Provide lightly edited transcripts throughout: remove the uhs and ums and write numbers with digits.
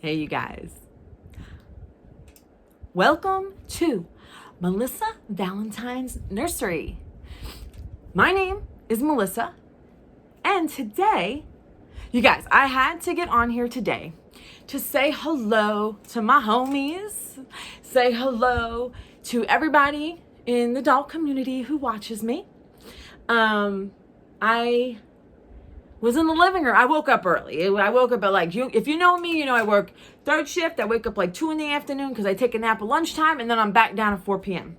Hey, you guys. Welcome to Melissa Valentine's Nursery. My name is Melissa, and today, you guys, I had to get on here today to say hello to my homies, say hello to everybody in the doll community who watches me. I was in the living room. I woke up early. I woke up at if you know me, you know I work third shift. I wake up like 2 in the afternoon because I take a nap at lunchtime, and then I'm back down at 4 p.m.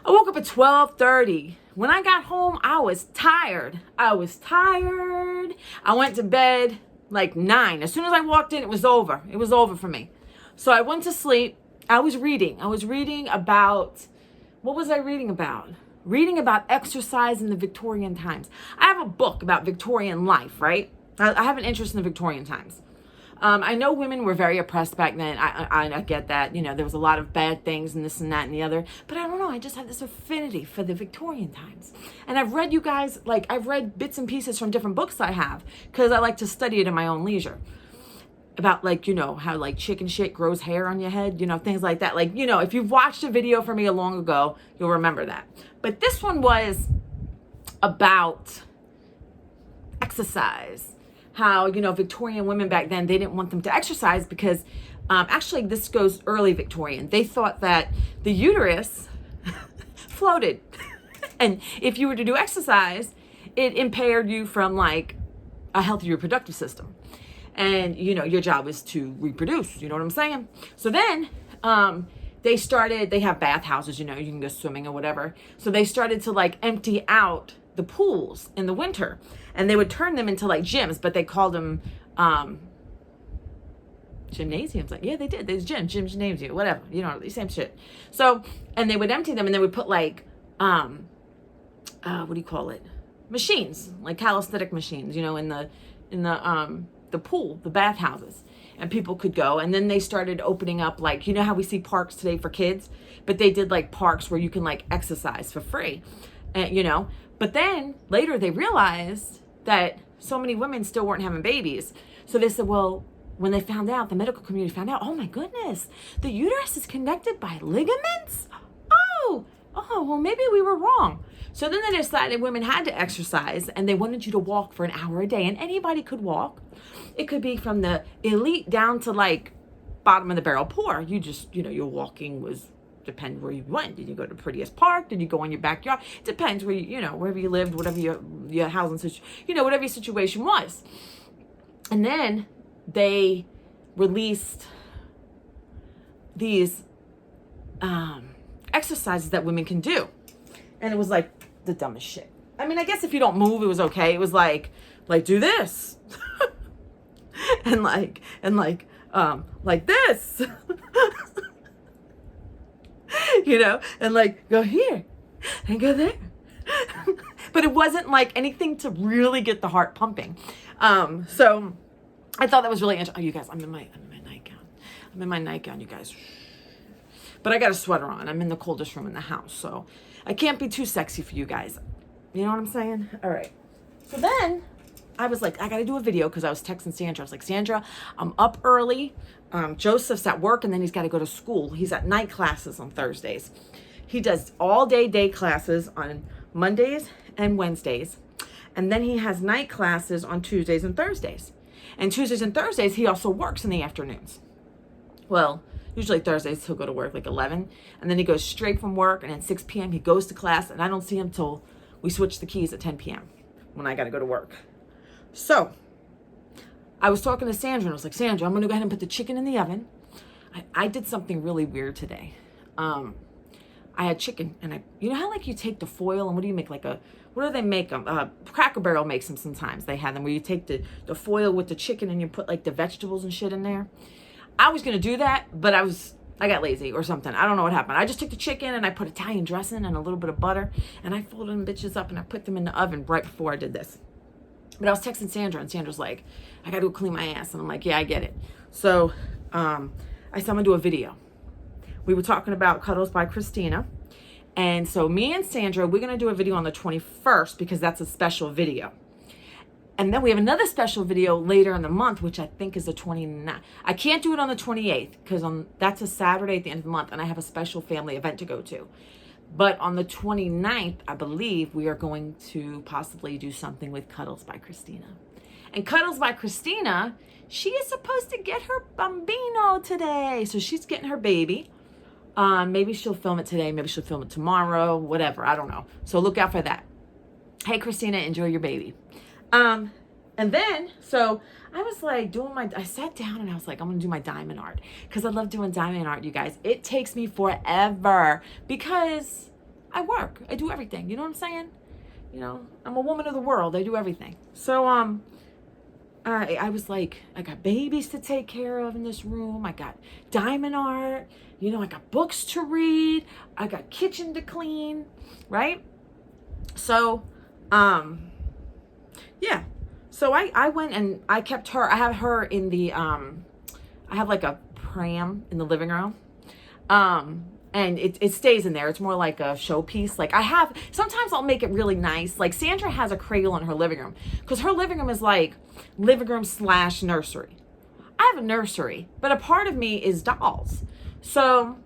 I woke up at 12:30. When I got home, I was tired. I went to bed like 9. As soon as I walked in, it was over. It was over for me. So I went to sleep. I was reading about, what was I reading about? Reading about exercise in the Victorian times. I have a book about Victorian life, right? I have an interest in the Victorian times. I know women were very oppressed back then. I get that. You know, there was a lot of bad things and this and that and the other. But I don't know. I just have this affinity for the Victorian times. And I've read I've read bits and pieces from different books I have because I like to study it in my own leisure. About how chicken shit grows hair on your head, things like that. If you've watched a video from me long ago, you'll remember that. But this one was about exercise. How, Victorian women back then, they didn't want them to exercise because actually this goes early Victorian. They thought that the uterus floated. And if you were to do exercise, it impaired you from a healthy reproductive system. And, your job is to reproduce. You know what I'm saying? So then they have bathhouses, you can go swimming or whatever. So they started to empty out the pools in the winter. And they would turn them into gyms, but they called them gymnasiums. Yeah, they did. There's gym, gymnasium, whatever. The same shit. So, and they would empty them and they would put what do you call it? Machines, calisthenic machines, in the pool, the bathhouses, and people could go. And then they started opening up how we see parks today for kids, but they did parks where you can exercise for free, and but then later they realized that so many women still weren't having babies. So they said, well, when they found out, the medical community found out, oh my goodness, the uterus is connected by ligaments. Oh, well, maybe we were wrong. So then they decided women had to exercise, and they wanted you to walk for an hour a day, and anybody could walk. It could be from the elite down to bottom of the barrel poor. You just, your walking was depend where you went. Did you go to the prettiest park? Did you go in your backyard? It depends where wherever you lived, whatever your housing situation, whatever your situation was. And then they released these exercises that women can do. And it was the dumbest shit. I mean, I guess if you don't move, it was okay. It was do this. and this. and go here and go there. But it wasn't anything to really get the heart pumping. So I thought that was really interesting. Oh, you guys, I'm in my nightgown. I'm in my nightgown, you guys. But I got a sweater on. I'm in the coldest room in the house, so I can't be too sexy for you guys. You know what I'm saying? All right. So then I was I got to do a video because I was texting Sandra. I was like, Sandra, I'm up early. Joseph's at work, and then he's got to go to school. He's at night classes on Thursdays. He does all day classes on Mondays and Wednesdays. And then he has night classes on Tuesdays and Thursdays. And Tuesdays and Thursdays, he also works in the afternoons. Well, usually Thursdays he'll go to work 11, and then he goes straight from work, and at 6 p.m. he goes to class, and I don't see him till we switch the keys at 10 p.m. when I got to go to work. So I was talking to Sandra, and I was like, Sandra, I'm going to go ahead and put the chicken in the oven. I did something really weird today. I had chicken, and how you take the foil, and what do you make? What do they make them? Cracker Barrel makes them sometimes. They have them where you take the foil with the chicken and you put the vegetables and shit in there. I was going to do that, but I got lazy or something. I don't know what happened. I just took the chicken and I put Italian dressing and a little bit of butter, and I folded them bitches up and I put them in the oven right before I did this. But I was texting Sandra, and Sandra's like, I got to go clean my ass. And I'm like, yeah, I get it. So I said, I'm going to do a video. We were talking about Cuddles by Christina. And so me and Sandra, we're going to do a video on the 21st because that's a special video. And then we have another special video later in the month, which I think is the 29th. I can't do it on the 28th because that's a Saturday at the end of the month, and I have a special family event to go to. But on the 29th, I believe we are going to possibly do something with Cuddles by Christina. And Cuddles by Christina, she is supposed to get her bambino today. So she's getting her baby. Maybe she'll film it today. Maybe she'll film it tomorrow. Whatever. I don't know. So look out for that. Hey, Christina, enjoy your baby. And then, so I was like I sat down and I was like, I'm going to do my diamond art. Because I love doing diamond art, you guys. It takes me forever because I work. I do everything. You know what I'm saying? You know, I'm a woman of the world. I do everything. So, I was like, I got babies to take care of in this room. I got diamond art. You know, I got books to read. I got kitchen to clean, right? So, yeah. So I went and I kept her. I have her in the, I have like a pram in the living room. And it stays in there. It's more like a showpiece. Like sometimes I'll make it really nice. Like Sandra has a cradle in her living room because her living room is like living room / nursery. I have a nursery, but a part of me is dolls. So,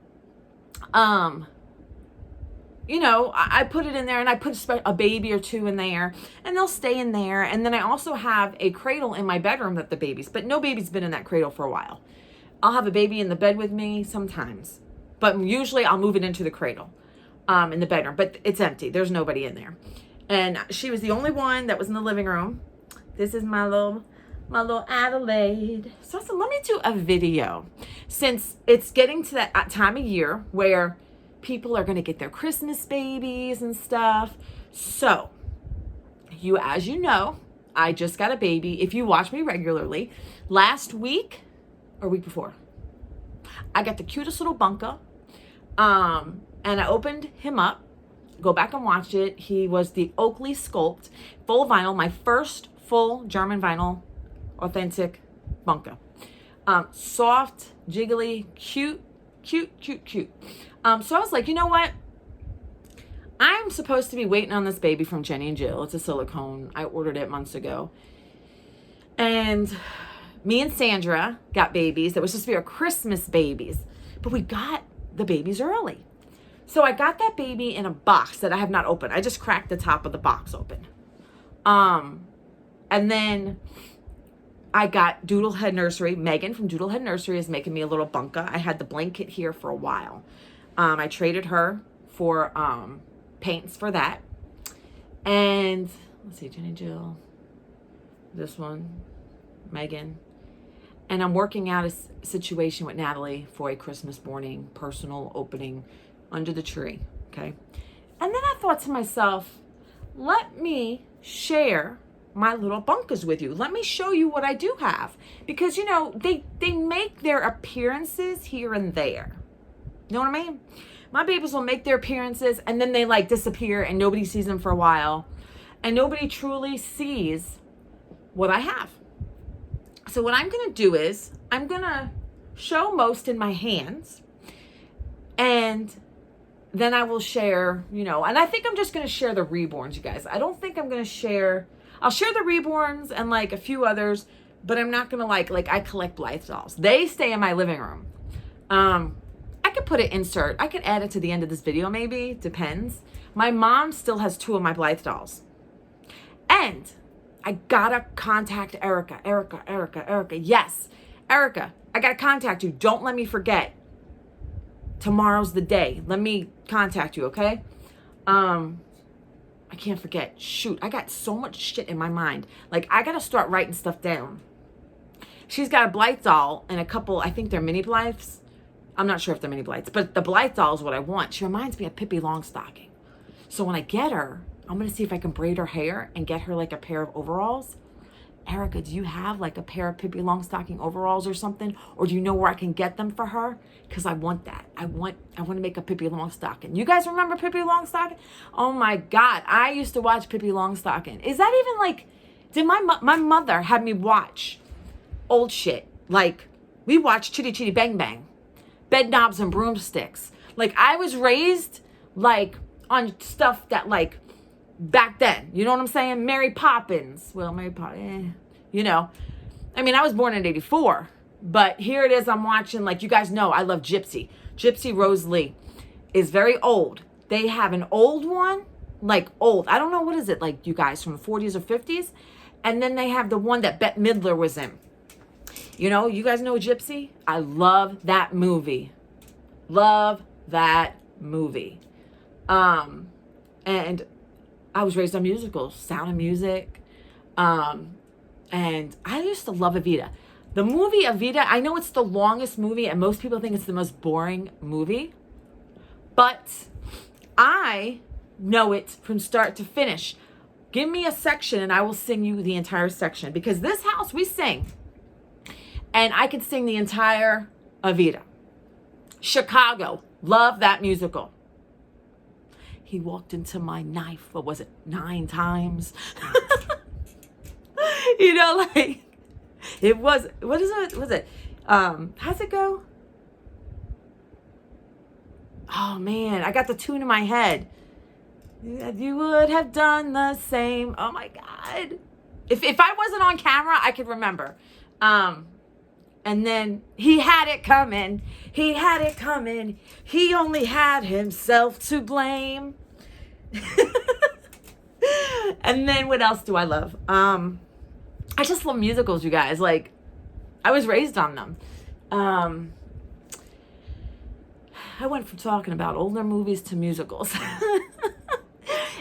you know, I put it in there and I put a baby or two in there and they'll stay in there. And then I also have a cradle in my bedroom that but no baby's been in that cradle for a while. I'll have a baby in the bed with me sometimes. But usually I'll move it into the cradle in the bedroom. But it's empty. There's nobody in there. And she was the only one that was in the living room. This is my little Adelaide. So let me do a video. Since it's getting to that time of year where people are going to get their Christmas babies and stuff. So, as you know, I just got a baby. If you watch me regularly, last week or week before, I got the cutest little bunka. And I opened him up. Go back and watch it. He was the Oakley Sculpt full vinyl, my first full German vinyl, authentic bunka. Soft, jiggly, cute. So I was like, you know what? I'm supposed to be waiting on this baby from Jenny and Jill. It's a silicone. I ordered it months ago. And me and Sandra got babies. That was supposed to be our Christmas babies. But we got the babies early. So I got that baby in a box that I have not opened. I just cracked the top of the box open. And then I got Doodlehead Nursery. Megan from Doodlehead Nursery is making me a little bunka. I had the blanket here for a while. I traded her for paints for that. And let's see, Jenny Jill. This one, Megan. And I'm working out a situation with Natalie for a Christmas morning personal opening under the tree, okay? And then I thought to myself, let me share my little bunkas with you. Let me show you what I do have. Because, you know, they make their appearances here and there. You know what I mean? My babies will make their appearances and then they like disappear and nobody sees them for a while. And nobody truly sees what I have. So what I'm going to do is I'm going to show most in my hands and then I will share, you know, and I think I'm just going to share the Reborns, you guys. I don't think I'm going to share, I'll share the Reborns and like a few others, but I'm not going to like I collect Blythe dolls. They stay in my living room. I could put an insert. I could add it to the end of this video maybe, depends. My mom still has 2 of my Blythe dolls. And I gotta contact Erica. Yes, Erica, I gotta contact you. Don't let me forget. Tomorrow's the day. Let me contact you, okay? I can't forget. Shoot, I got so much shit in my mind. Like, I gotta start writing stuff down. She's got a Blythe doll and a couple, I think they're mini Blythes. I'm not sure if they're mini Blythes, but the Blythe doll is what I want. She reminds me of Pippi Longstocking. So when I get her, I'm going to see if I can braid her hair and get her like a pair of overalls. Erica, do you have like a pair of Pippi Longstocking overalls or something? Or do you know where I can get them for her? Because I want that. I want to make a Pippi Longstocking. You guys remember Pippi Longstocking? Oh my God. I used to watch Pippi Longstocking. Is that even like, did my mother had me watch old shit? Like, we watched Chitty Chitty Bang Bang, Bed Knobs and Broomsticks. Like, I was raised like on stuff that like back then. You know what I'm saying? Mary Poppins. Well, Mary Poppins, you know. I mean, I was born in 84, but here it is. I'm watching, like, you guys know, I love Gypsy. Gypsy Rose Lee is very old. They have an old one, like old. I don't know, what is it, like, you guys, from the 40s or 50s? And then they have the one that Bette Midler was in. You know, you guys know Gypsy? I love that movie. Love that movie. And I was raised on musicals, Sound of Music. And I used to love Evita. The movie Evita, I know it's the longest movie and most people think it's the most boring movie, but I know it from start to finish. Give me a section and I will sing you the entire section, because this house we sing, and I could sing the entire Evita. Chicago, love that musical. He walked into my knife, what was it, 9 times? You know, like, it was, what is it, was it, how's it go? Oh man, I got the tune in my head. You would have done the same. Oh my God. If I wasn't on camera, I could remember. And then he had it coming. He had it coming. He only had himself to blame. And then what else do I love? I just love musicals, you guys. Like, I was raised on them. I went from talking about older movies to musicals.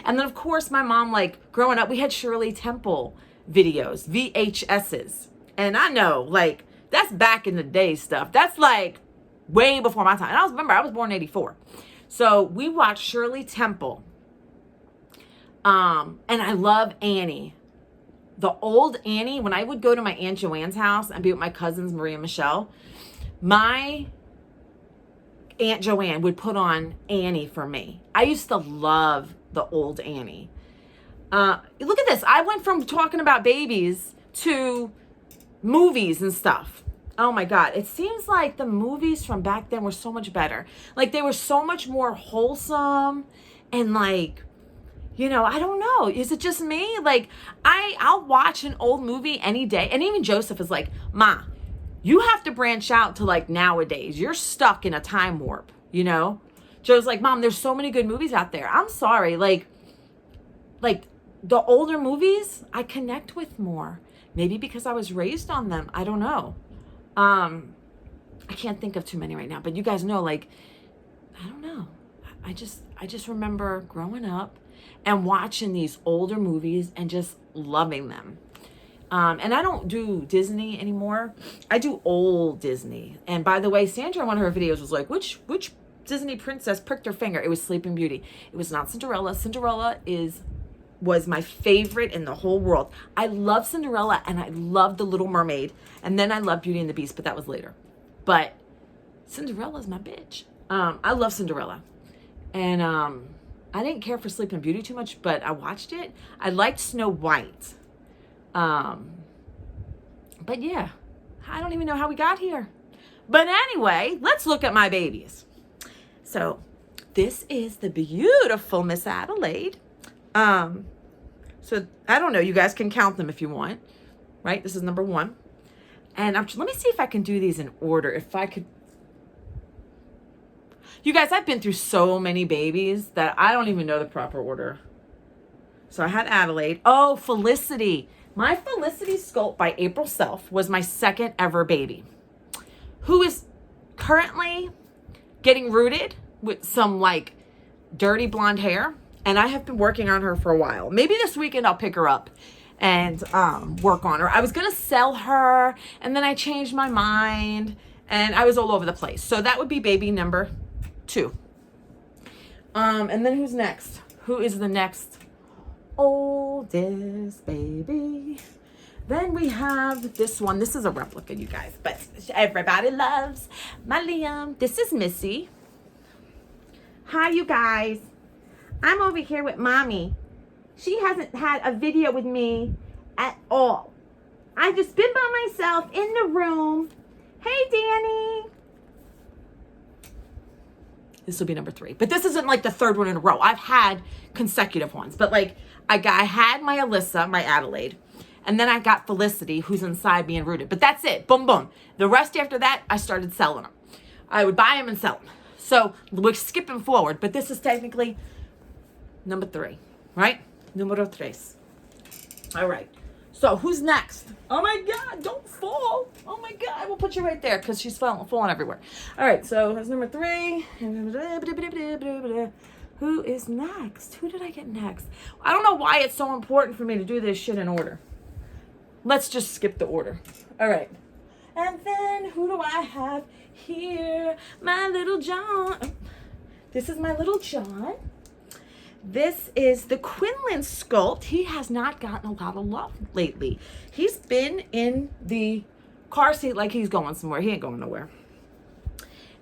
And then, of course, my mom, like, growing up, we had Shirley Temple videos, VHSs. And I know, like, that's back in the day stuff. That's, like, way before my time. And I was born in 84. So we watched Shirley Temple. And I love Annie. The old Annie, when I would go to my Aunt Joanne's house and be with my cousins, Maria and Michelle, my Aunt Joanne would put on Annie for me. I used to love the old Annie. Look at this. I went from talking about babies to movies and stuff. Oh my God. It seems like the movies from back then were so much better. Like, they were so much more wholesome and, like, you know, I don't know. Is it just me? Like, I'll watch an old movie any day. And even Joseph is like, Ma, you have to branch out to, like, nowadays. You're stuck in a time warp, you know? Joe's like, Mom, there's so many good movies out there. I'm sorry. Like the older movies, I connect with more. Maybe because I was raised on them. I don't know. I can't think of too many right now. But you guys know, like, I don't know. I just remember growing up and watching these older movies and just loving them. And I don't do Disney anymore. I do old Disney. And by the way, Sandra in one of her videos was like, which Disney princess pricked her finger? It was Sleeping Beauty. It was not Cinderella. Cinderella was my favorite in the whole world. I love Cinderella and I love The Little Mermaid. And then I love Beauty and the Beast, but that was later. But Cinderella's my bitch. I love Cinderella. And I didn't care for Sleeping Beauty too much, but I watched it. I liked Snow White. But yeah, I don't even know how we got here. But anyway, let's look at my babies. So this is the beautiful Miss Adelaide. So I don't know, you guys can count them if you want, right? This is number 1. And let me see if I can do these in order. If I could. You guys, I've been through so many babies that I don't even know the proper order. So I had Adelaide. Oh, Felicity. My Felicity sculpt by April Self was my second ever baby, who is currently getting rooted with some, like, dirty blonde hair. And I have been working on her for a while. Maybe this weekend I'll pick her up and work on her. I was going to sell her, and then I changed my mind, and I was all over the place. So that would be baby number 2. And then who's next? Who is the next oldest baby? Then we have this one. This is a replica, you guys, but everybody loves my Liam. This is Missy. Hi, you guys. I'm over here with Mommy. She hasn't had a video with me at all. I've just been by myself in the room. Hey, Danny. This will be number 3. But this isn't like the 3rd one in a row. I've had consecutive ones. But like I had my Alyssa, my Adelaide. And then I got Felicity, who's inside being rooted. But that's it. Boom, boom. The rest after that, I started selling them. I would buy them and sell them. So we're skipping forward. But this is technically number 3. Right? Numero 3. All right. So who's next? Oh my God, don't fall. Oh my God, I will put you right there because she's falling everywhere. All right, so that's number 3. Who is next? Who did I get next? I don't know why it's so important for me to do this shit in order. Let's just skip the order. All right. And then who do I have here? My little John. This is my little John. This is the Quinlan sculpt. He has not gotten a lot of love lately. He's been in the car seat like he's going somewhere. He ain't going nowhere.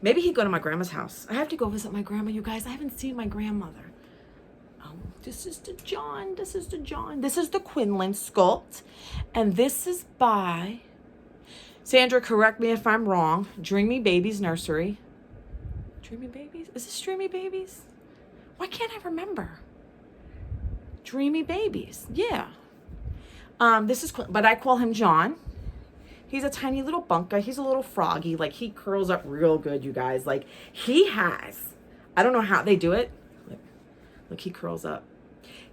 Maybe he'd go to my grandma's house. I have to go visit my grandma, you guys. I haven't seen my grandmother. This is the John. This is the John. This is the Quinlan sculpt. And this is by, Sandra, correct me if I'm wrong, Dreamy Babies Nursery. Dreamy Babies? Is this Dreamy Babies? Why can't I remember? Dreamy Babies. Yeah. This is, but I call him John. He's a tiny little bunka. He's a little froggy. Like, he curls up real good, you guys. Like, he has, I don't know how they do it. Look, he curls up.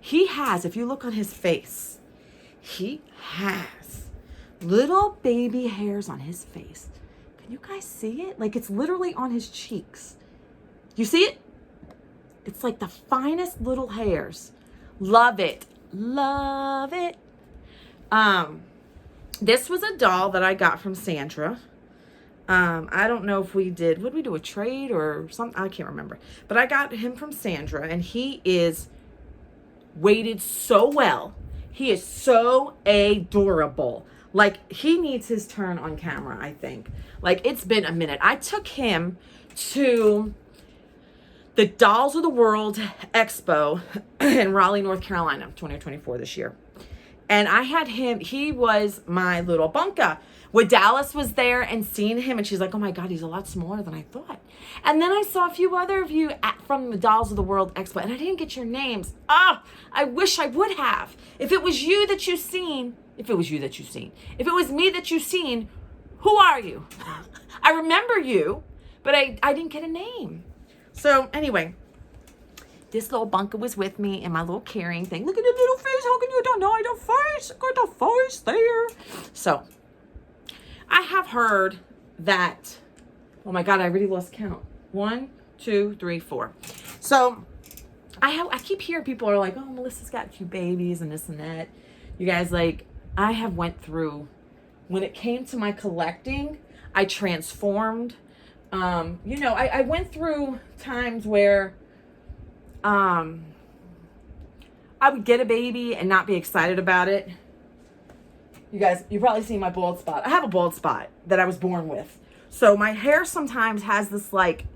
He has, if you look on his face, he has little baby hairs on his face. Can you guys see it? Like, it's literally on his cheeks. You see it? It's like the finest little hairs. Love it. Love it. This was a doll that I got from Sandra. I don't know if we did, would we do a trade or something? I can't remember. But I got him from Sandra, and he is weighted so well. He is so adorable. Like, he needs his turn on camera, I think. Like, it's been a minute. I took him to the Dolls of the World Expo in Raleigh, North Carolina, 2024 this year. And I had him, he was my little bunka. When Dallas was there and seeing him, and she's like, oh my God, he's a lot smaller than I thought. And then I saw a few other of you from the Dolls of the World Expo, and I didn't get your names. Ah, I wish I would have. If it was you that you seen, if it was you that you seen, if it was me that you seen, who are you? I remember you, but I didn't get a name. So anyway, this little bunker was with me in my little carrying thing. Look at the little face. How can you deny the face? Look at the face there. So I have heard that, oh my God, I really lost count. 1, 2, 3, 4. So I keep hearing people are like, oh, Melissa's got 2 babies and this and that. You guys, like, I have went through, when it came to my collecting, I transformed. You know, I went through times where I would get a baby and not be excited about it. You guys, you probably see my bald spot. I have a bald spot that I was born with. So my hair sometimes has this like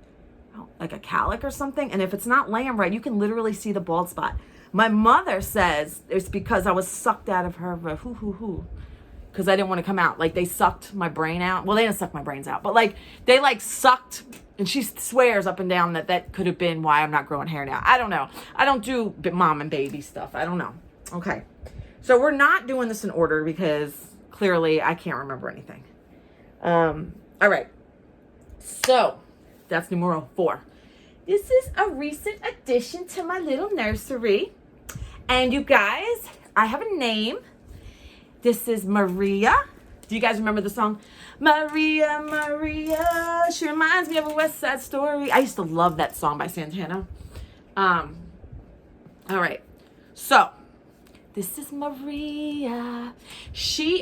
a calic or something. And if it's not laying right, you can literally see the bald spot. My mother says it's because I was sucked out of her because I didn't want to come out. Like, they sucked my brain out. Well, they didn't suck my brains out, but like they like sucked, and she swears up and down that could have been why I'm not growing hair now. I don't know. I don't do mom and baby stuff. I don't know. Okay. So we're not doing this in order because clearly I can't remember anything. All right. So that's numero 4. This is a recent addition to my little nursery. And you guys, I have a name. This is Maria. Do you guys remember the song? Maria, Maria, she reminds me of a West Side Story. I used to love that song by Santana. All right. So, this is Maria.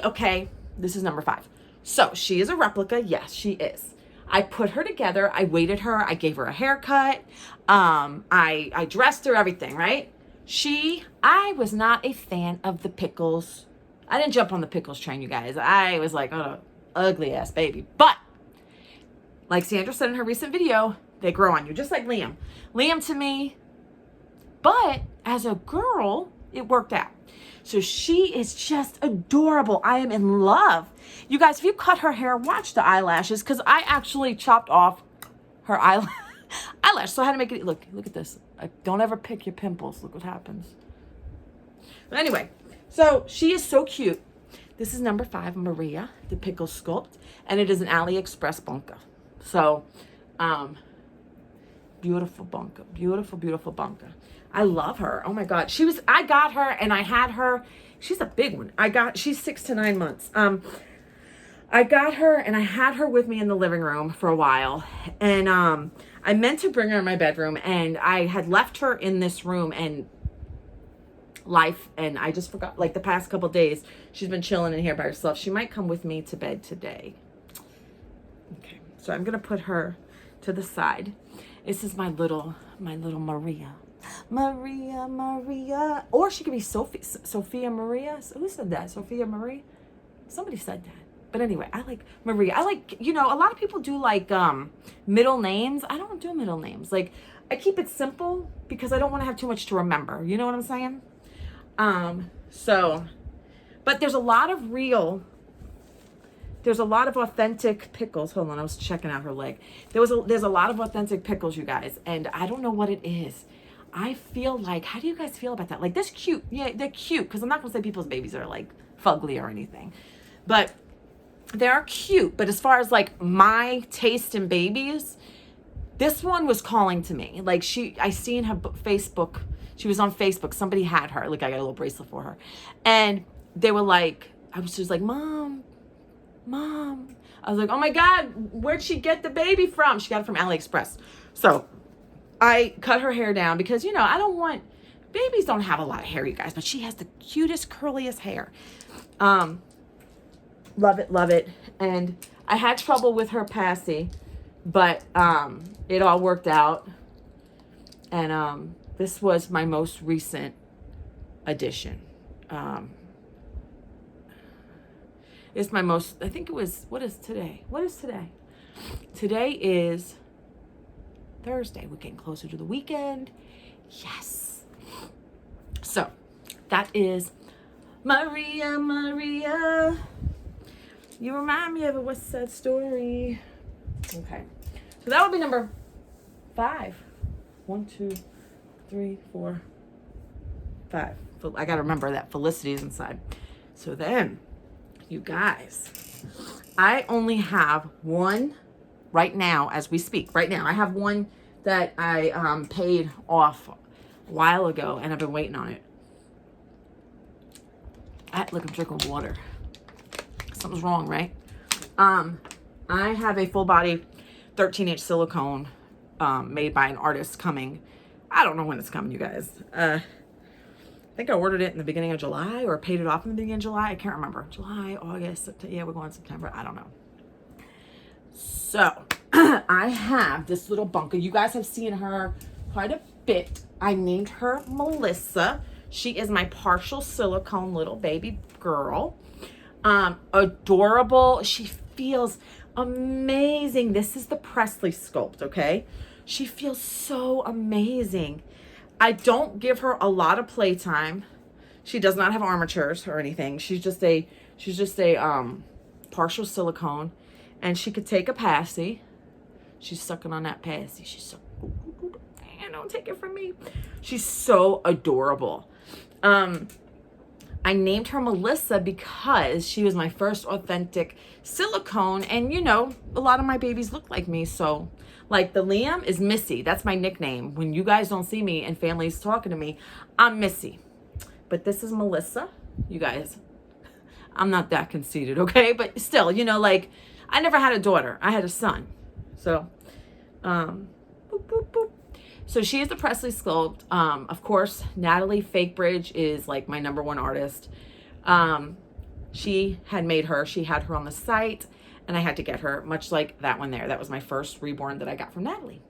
Okay, this is number 5. So, she is a replica. Yes, she is. I put her together. I weighted her. I gave her a haircut. I dressed her, everything, right? I was not a fan of the pickles. I didn't jump on the pickles train, you guys. I was like, oh, ugly ass baby. But like Sandra said in her recent video, they grow on you, just like Liam. Liam to me, but as a girl, it worked out. So she is just adorable. I am in love. You guys, if you cut her hair, watch the eyelashes, because I actually chopped off her eyelash. eyelash. So I had to make it, look at this. Don't ever pick your pimples. Look what happens. But anyway, so she is so cute. This is number 5, Maria, the pickle sculpt. And it is an AliExpress bunka. So, beautiful bunka. Beautiful, beautiful bunka. I love her. Oh my God. I got her and I had her. She's a big one. She's 6 to 9 months. I got her and I had her with me in the living room for a while. And I meant to bring her in my bedroom, and I had left her in this room and I just forgot, like the past couple days, she's been chilling in here by herself. She might come with me to bed today. Okay, so I'm gonna put her to the side. This is my little Maria. Maria. Or she could be Sophia Maria. Who said that? Sophia Marie? Somebody said that. But anyway, I like Maria. I like, a lot of people do like middle names. I don't do middle names. Like, I keep it simple because I don't want to have too much to remember. You know what I'm saying? But there's a lot of authentic pickles. Hold on, I was checking out her leg. There's a lot of authentic pickles, you guys, and I don't know what it is. I feel like, how do you guys feel about that? Like, this cute. Yeah, they're cute, because I'm not going to say people's babies are like fugly or anything, but they're cute. But as far as like my taste in babies, this one was calling to me. Like, I seen her Facebook. She was on Facebook. Somebody had her. Like, I got a little bracelet for her. And they were like, I was just like, Mom. I was like, oh my God, where'd she get the baby from? She got it from AliExpress. So I cut her hair down because, babies don't have a lot of hair, you guys, but she has the cutest, curliest hair. Love it. And I had trouble with her passy, but it all worked out. And this was my most recent addition. It's my most, I think it was, what is today? Today is Thursday. We're getting closer to the weekend. Yes. So that is Maria. You remind me of a West Side Story. Okay. So that would be number 5. 1, 2, 3, 4, 5. I got to remember that Felicity is inside. So then, you guys, I only have one right now as we speak. Right now, I have one that I paid off a while ago, and I've been waiting on it. Look, I'm drinking water. Something's wrong, right? I have a full body 13-inch silicone made by an artist coming. I don't know when it's coming, you guys. I think I ordered it in the beginning of July or paid it off in the beginning of July. I can't remember. July, August, September. Yeah, we're going September. I don't know. So I have this little bunker. You guys have seen her quite a bit. I named her Melissa. She is my partial silicone little baby girl. Adorable. She feels amazing. This is the Presley sculpt, okay? She feels so amazing. I don't give her a lot of playtime. She does not have armatures or anything. She's just a partial silicone, and she could take a passy. She's sucking on that passy. She's so, don't take it from me. She's so adorable. I named her Melissa because she was my first authentic silicone, and a lot of my babies look like me, so like the Liam is Missy. That's my nickname. When you guys don't see me and family's talking to me, I'm Missy. But this is Melissa. You guys, I'm not that conceited, okay? But still, like, I never had a daughter. I had a son. So, boop, boop, boop. So she is the Presley sculpt. Of course, Natalie Fakebridge is like my number 1 artist. She had made her. She had her on the site, and I had to get her, much like that one there. That was my first Reborn that I got from Natalie.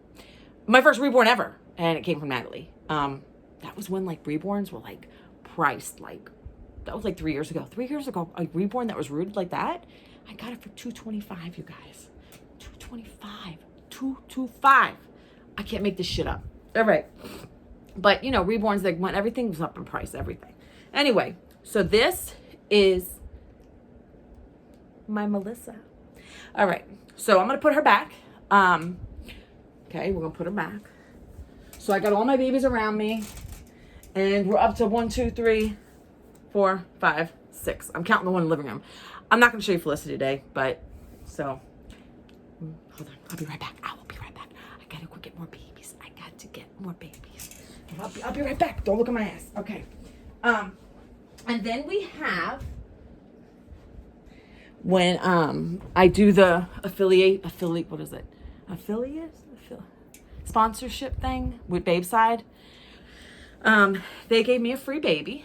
My first Reborn ever, and it came from Natalie. That was when like Reborns were like priced like, that was like 3 years ago. 3 years ago, a Reborn that was rooted like that, I got it for $225, you guys. $225. I can't make this shit up. All right. But, Reborns, like, when everything was up in price, everything. Anyway, so this is my Melissa. All right. So I'm going to put her back. Okay, we're gonna put her back. So I got all my babies around me, and we're up to 1, 2, 3, 4, 5, 6. I'm counting the one in the living room. I'm not gonna show you Felicity today, but so hold on. I'll be right back. I will be right back. I gotta go get more babies. I got to get more babies. I'll be right back. Don't look at my ass. Okay. And then we have when I do the affiliate what is it? Sponsorship thing with Babeside. They gave me a free baby,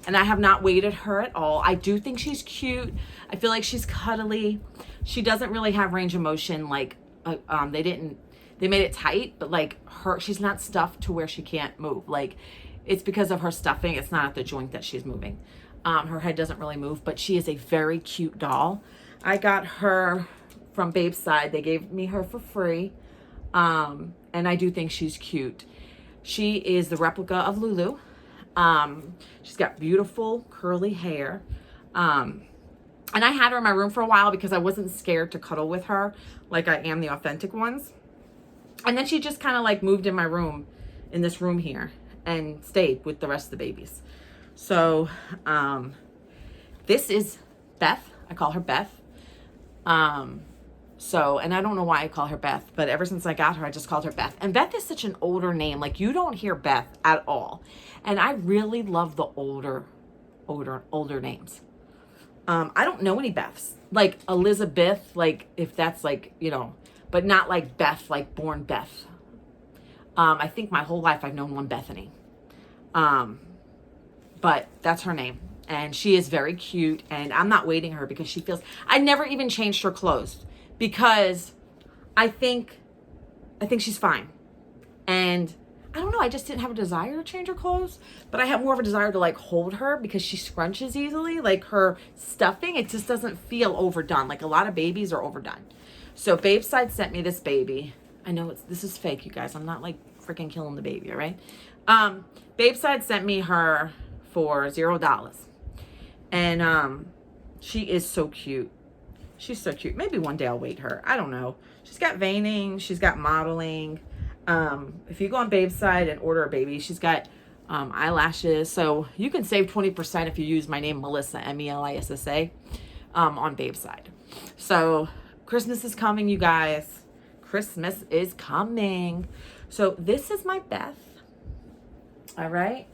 and I have not weighted her at all. I do think she's cute. I feel like she's cuddly. She doesn't really have range of motion. Like they made it tight, but like she's not stuffed to where she can't move. Like it's because of her stuffing. It's not at the joint that she's moving. Her head doesn't really move, but she is a very cute doll. I got her from Babeside. They gave me her for free. And I do think she's cute. She is the replica of Lulu. She's got beautiful curly hair. And I had her in my room for a while because I wasn't scared to cuddle with her like I am the authentic ones. And then she just kind of like moved in my room, in this room here, and stayed with the rest of the babies. So, this is Beth. I call her Beth. And I don't know why I call her Beth, but ever since I got her, I just called her Beth. And Beth is such an older name. Like you don't hear Beth at all. And I really love the older names. I don't know any Beths. Like Elizabeth, like if that's like, you know, but not like Beth, like born Beth. I think my whole life I've known one Bethany. But that's her name. And she is very cute. And I'm not weighting her because she feels, I never even changed her clothes because I think she's fine. And I don't know, I just didn't have a desire to change her clothes, but I have more of a desire to like hold her because she scrunches easily. Like her stuffing, it just doesn't feel overdone. Like a lot of babies are overdone. So Babeside sent me this baby. I know this is fake, you guys. I'm not like freaking killing the baby, all right? Babeside sent me her for $0. And she is so cute. She's so cute. Maybe one day I'll weight her. I don't know. She's got veining. She's got modeling. If you go on Babeside and order a baby, she's got eyelashes. So you can save 20% if you use my name, Melissa, Melissa, on Babeside. So Christmas is coming, you guys. Christmas is coming. So this is my Beth. All right.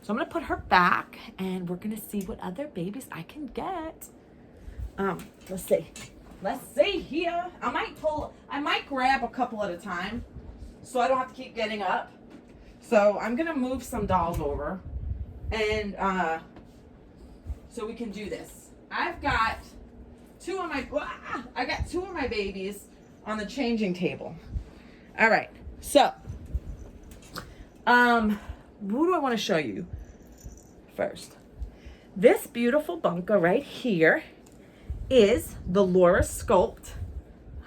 So I'm going to put her back and we're going to see what other babies I can get. Let's see. Let's see here. I might grab a couple at a time so I don't have to keep getting up. So I'm going to move some dolls over and so we can do this. I got two of my babies on the changing table. All right. So, who do I want to show you first? This beautiful bunker right here is the Laura Sculpt.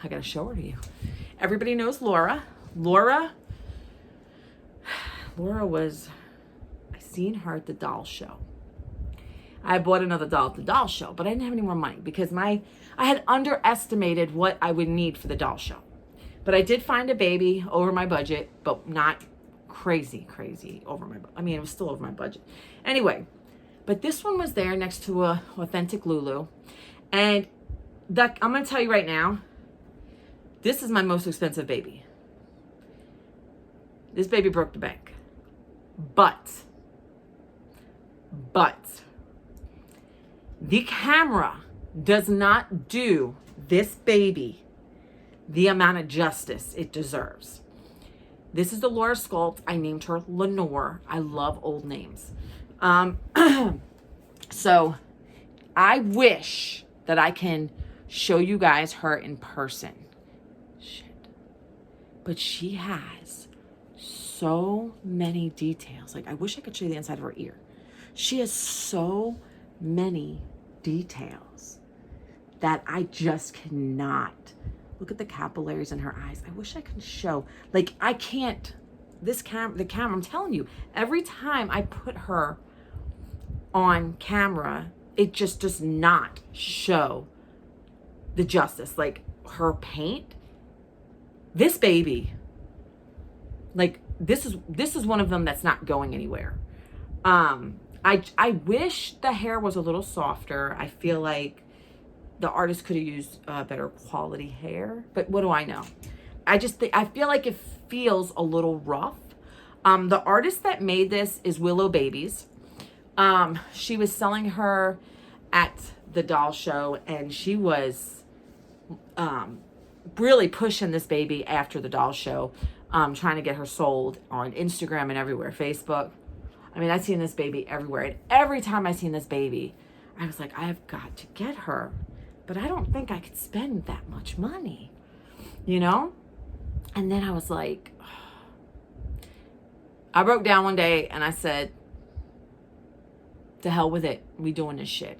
I gotta show her to you. Everybody knows Laura. Laura was, I seen her at the doll show. I bought another doll at the doll show, but I didn't have any more money because I had underestimated what I would need for the doll show. But I did find a baby over my budget, but not crazy over my, it was still over my budget. Anyway, but this one was there next to a authentic Lulu. And I'm going to tell you right now, this is my most expensive baby. This baby broke the bank. But the camera does not do this baby the amount of justice it deserves. This is the Laura Sculpt. I named her Lenore. I love old names. So I wish that I can show you guys her in person. Shit. But she has so many details. Like I wish I could show you the inside of her ear. She has so many details that I just cannot. Look at the capillaries in her eyes. I wish I could show. Like I can't. The camera, I'm telling you, every time I put her on camera, it just does not show the justice. Like her paint this baby, like this is one of them that's not going anywhere. I wish the hair was a little softer. I feel like the artist could have used better quality hair, but what do I know? I feel like it feels a little rough. The artist that made this is Willow Babies. She was selling her at the doll show, and she was really pushing this baby after the doll show, trying to get her sold on Instagram and everywhere, Facebook. I mean, I've seen this baby everywhere, and every time I seen this baby, I was like, I have got to get her, but I don't think I could spend that much money, you know? And then I was like, I broke down one day and I said, to hell with it, we doing this shit.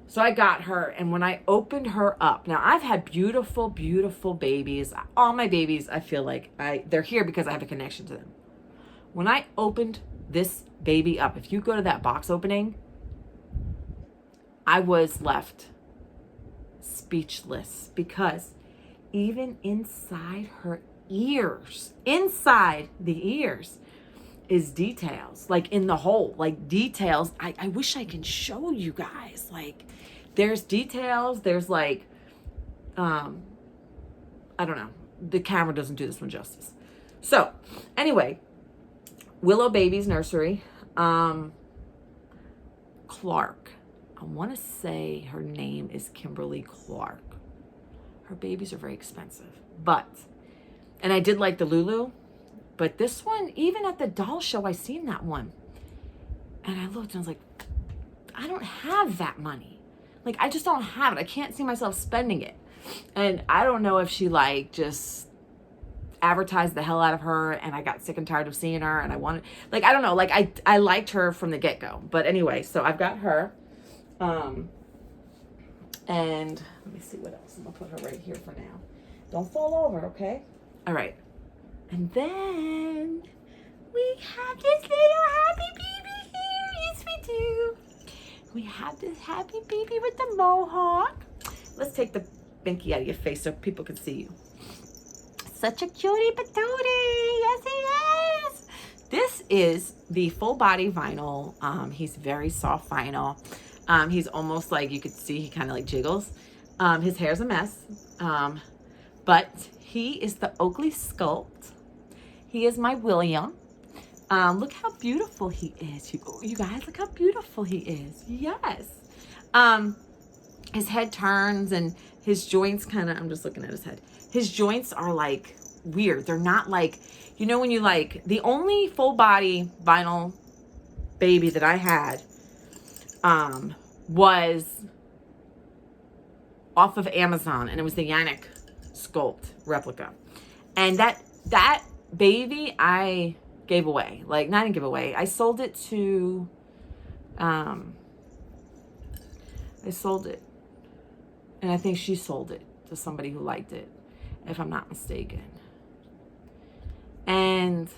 So I got her, and when I opened her up, now I've had beautiful, beautiful babies. All my babies, I feel like they're here because I have a connection to them. When I opened this baby up, if you go to that box opening, I was left speechless, because even inside her ears, inside the ears, is details, like in the hole, like details. I wish I can show you guys, like there's details, there's like, I don't know, the camera doesn't do this one justice. So anyway, Willow Babies Nursery, Clark, I want to say her name is Kimberly Clark. Her babies are very expensive, and I did like the Lulu. But this one, even at the doll show, I seen that one. And I looked and I was like, I don't have that money. Like, I just don't have it. I can't see myself spending it. And I don't know if she like just advertised the hell out of her and I got sick and tired of seeing her and I wanted, like, I don't know. Like, I liked her from the get-go. But anyway, so I've got her. And let me see what else. I'm going to put her right here for now. Don't fall over, okay? All right. And then we have this little happy baby here. Yes, we do. We have this happy baby with the mohawk. Let's take the binky out of your face so people can see you. Such a cutie patootie. Yes, he is. This is the full body vinyl. He's very soft vinyl. He's almost like, you could see he kind of like jiggles. His hair's a mess. But he is the Oakley sculpt. He is my William. Look how beautiful he is. You guys, look how beautiful he is. Yes. His head turns and his joints kind of, I'm just looking at his head. His joints are like weird. They're not like, you know, when you like, the only full body vinyl baby that I had was off of Amazon, and it was the Yannick sculpt replica. And that baby I gave away, like not even give away. I sold it to, I sold it, and I think she sold it to somebody who liked it, if I'm not mistaken. And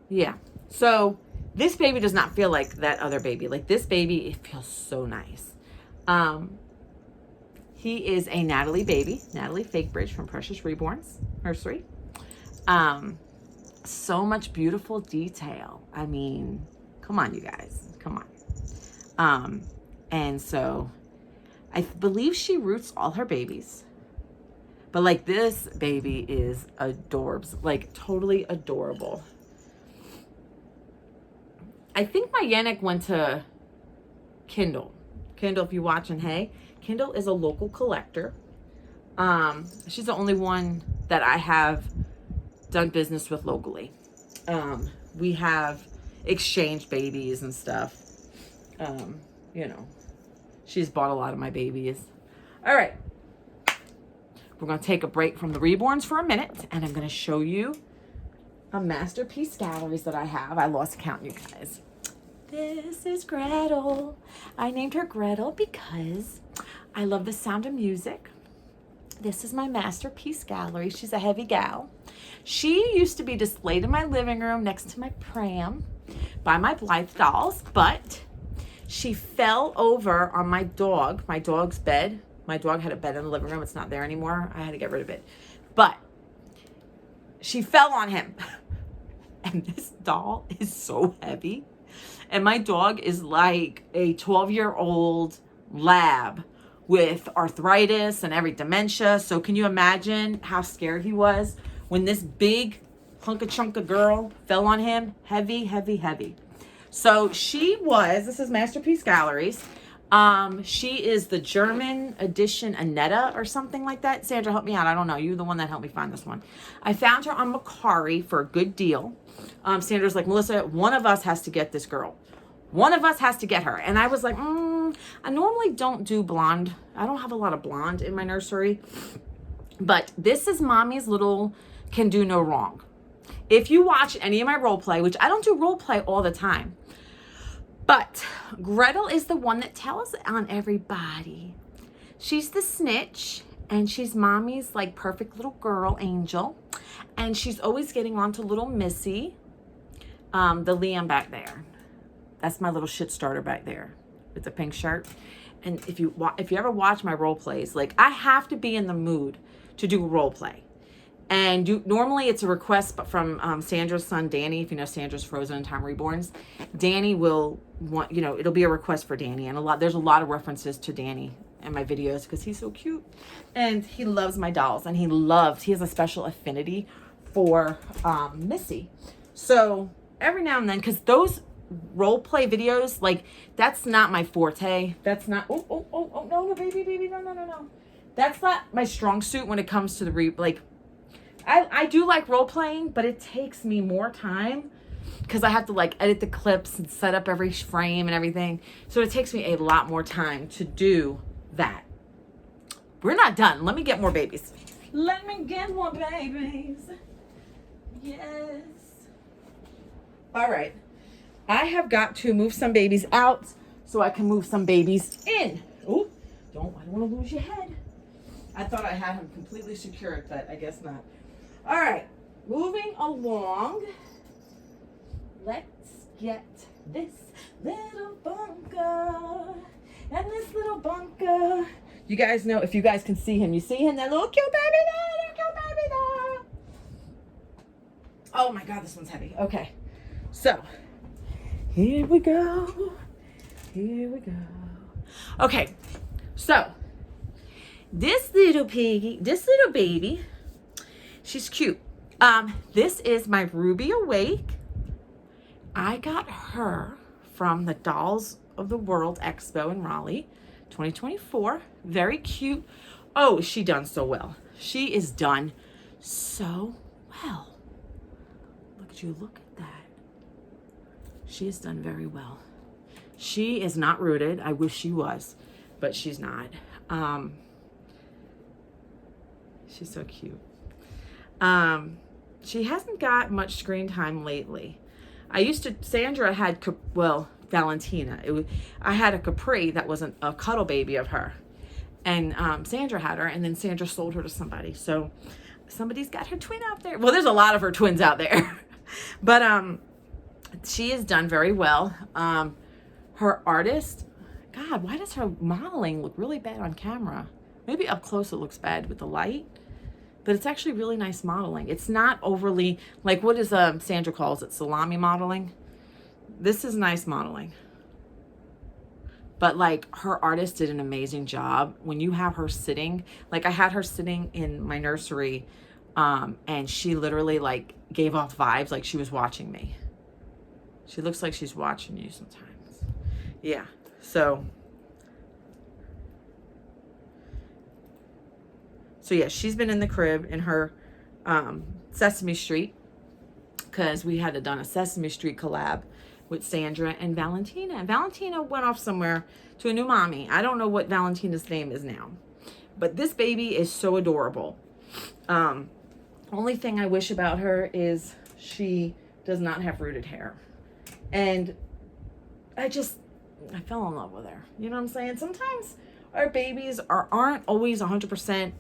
yeah, so this baby does not feel like that other baby. Like this baby, it feels so nice. He is a Natalie baby, Natalie Fakebridge from Precious Reborn's Nursery. So much beautiful detail. I mean, come on, you guys, come on. And so I believe she roots all her babies, but like this baby is adorbs, like totally adorable. I think my Yannick went to Kindle. Kindle, if you're watching, hey, Kindle is a local collector. She's the only one that I have done business with locally. We have exchanged babies and stuff. You know, she's bought a lot of my babies. All right. We're going to take a break from the Reborns for a minute, and I'm going to show you a masterpiece galleries that I have. I lost count, you guys. This is Gretel. I named her Gretel because I love the sound of music. This is my masterpiece gallery. She's a heavy gal. She used to be displayed in my living room next to my pram by my Blythe dolls, but she fell over on my dog's bed. My dog had a bed in the living room. It's not there anymore. I had to get rid of it. But she fell on him. And this doll is so heavy. And my dog is like a 12-year-old lab with arthritis and every dementia. So can you imagine how scared he was when this big hunka-chunka girl fell on him? Heavy, heavy, heavy. So she was, this is Masterpiece Galleries. She is the German edition Annetta or something like that. Sandra, help me out. I don't know. You're the one that helped me find this one. I found her on Macari for a good deal. Sandra's like, Melissa, one of us has to get this girl. One of us has to get her. And I was like, I normally don't do blonde. I don't have a lot of blonde in my nursery. But this is Mommy's little Can Do No Wrong. If you watch any of my role play, which I don't do role play all the time, but Gretel is the one that tells on everybody. She's the snitch, and she's Mommy's like perfect little girl angel. And she's always getting on to little Missy, the Liam back there. That's my little shit starter back there with the pink shirt. And if you ever watch my role plays, like I have to be in the mood to do a role play. And normally it's a request but from Sandra's son, Danny. If you know Sandra's Frozen and Time Reborns, Danny will want, it'll be a request for Danny. And there's a lot of references to Danny in my videos because he's so cute. And he loves my dolls. And he has a special affinity for Missy. So every now and then, because those role play videos, like that's not my forte. That's not, no, baby, no. That's not my strong suit when it comes to the I do like role playing, but it takes me more time because I have to like edit the clips and set up every frame and everything. So it takes me a lot more time to do that. We're not done. Let me get more babies. Let me get more babies. Yes. All right. I have got to move some babies out so I can move some babies in. Oh, I don't want to lose your head. I thought I had him completely secured, but I guess not. All right, moving along. Let's get this little bunker. And this little bunker. You guys know, if you guys can see him, you see him, that little cute baby there, cute baby there. Oh my God, this one's heavy. Okay, so here we go. Here we go. Okay, so this little baby, she's cute. This is my Ruby Awake. I got her from the Dolls of the World Expo in Raleigh, 2024. Very cute. Oh, she done so well. She is done so well. Look at you, look at that. She is done very well. She is not rooted. I wish she was, but she's not. She's so cute. She hasn't got much screen time lately. Sandra had, Valentina. I had a Capri that was a cuddle baby of her. And Sandra had her, and then Sandra sold her to somebody. So somebody's got her twin out there. Well, there's a lot of her twins out there. But she is done very well. Her artist, God, why does her modeling look really bad on camera? Maybe up close it looks bad with the light. But it's actually really nice modeling. It's not overly, like what is Sandra calls it, salami modeling. This is nice modeling. But like her artist did an amazing job. When you have her sitting, like I had her sitting in my nursery and she literally like gave off vibes like she was watching me. She looks like she's watching you sometimes. Yeah, So yeah, she's been in the crib in her Sesame Street, because we had done a Sesame Street collab with Sandra and Valentina. And Valentina went off somewhere to a new mommy. I don't know what Valentina's name is now, but this baby is so adorable. Only thing I wish about her is she does not have rooted hair. And I fell in love with her. You know what I'm saying? Sometimes our babies aren't always 100%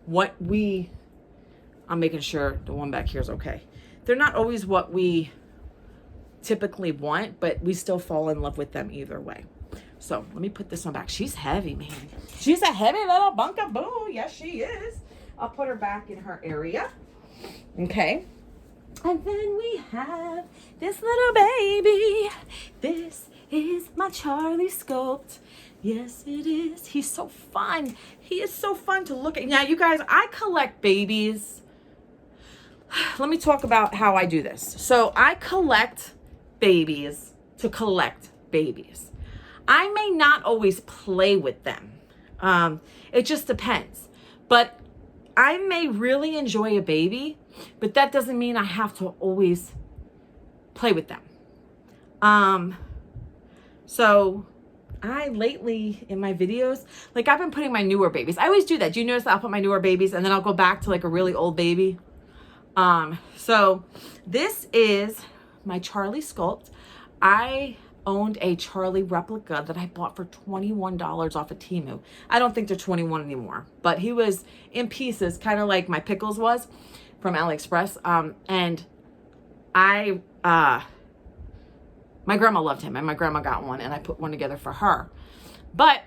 what I'm making sure the one back here is okay. They're not always what we typically want, but we still fall in love with them either way. So let me put this one back. She's heavy, man. She's a heavy little bunkaboo. Yes, she is. I'll put her back in her area. Okay. And then we have this little baby. This is my Charlie sculpt. Yes, it is. He's so fun. He is so fun to look at. Now, you guys, I collect babies. Let me talk about how I do this. So I collect babies to collect babies. I may not always play with them. It just depends. But I may really enjoy a baby, but that doesn't mean I have to always play with them. So I lately in my videos, like I've been putting my newer babies. I always do that. Do you notice that I'll put my newer babies and then I'll go back to like a really old baby? So this is my Charlie sculpt. I owned a Charlie replica that I bought for $21 off of Temu. I don't think they're 21 anymore, but he was in pieces, kind of like my Pickles was from AliExpress. And my grandma loved him and my grandma got one and I put one together for her. But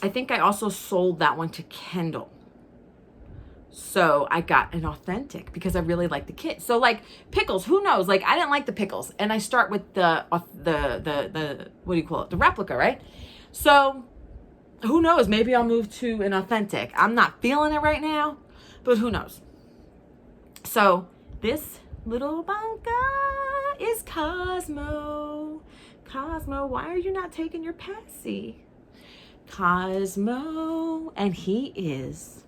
I think I also sold that one to Kendall. So I got an authentic because I really like the kit. So like Pickles, who knows? Like I didn't like the Pickles, and I start with the what do you call it? The replica, right? So who knows? Maybe I'll move to an authentic. I'm not feeling it right now, but who knows? So this little bunka is Cosmo. Cosmo, why are you not taking your passy? Cosmo, and his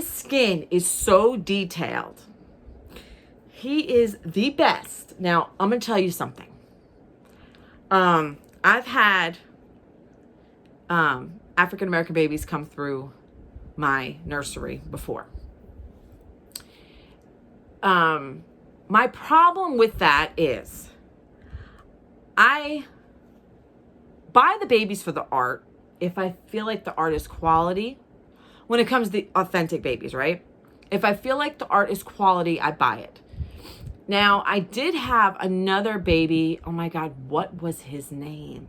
skin is so detailed. He is the best. Now, I'm going to tell you something. I've had African-American babies come through my nursery before. My problem with that is I buy the babies for the art if I feel like the art is quality. When it comes to the authentic babies, right? If I feel like the art is quality, I buy it. Now, I did have another baby. Oh my God, what was his name?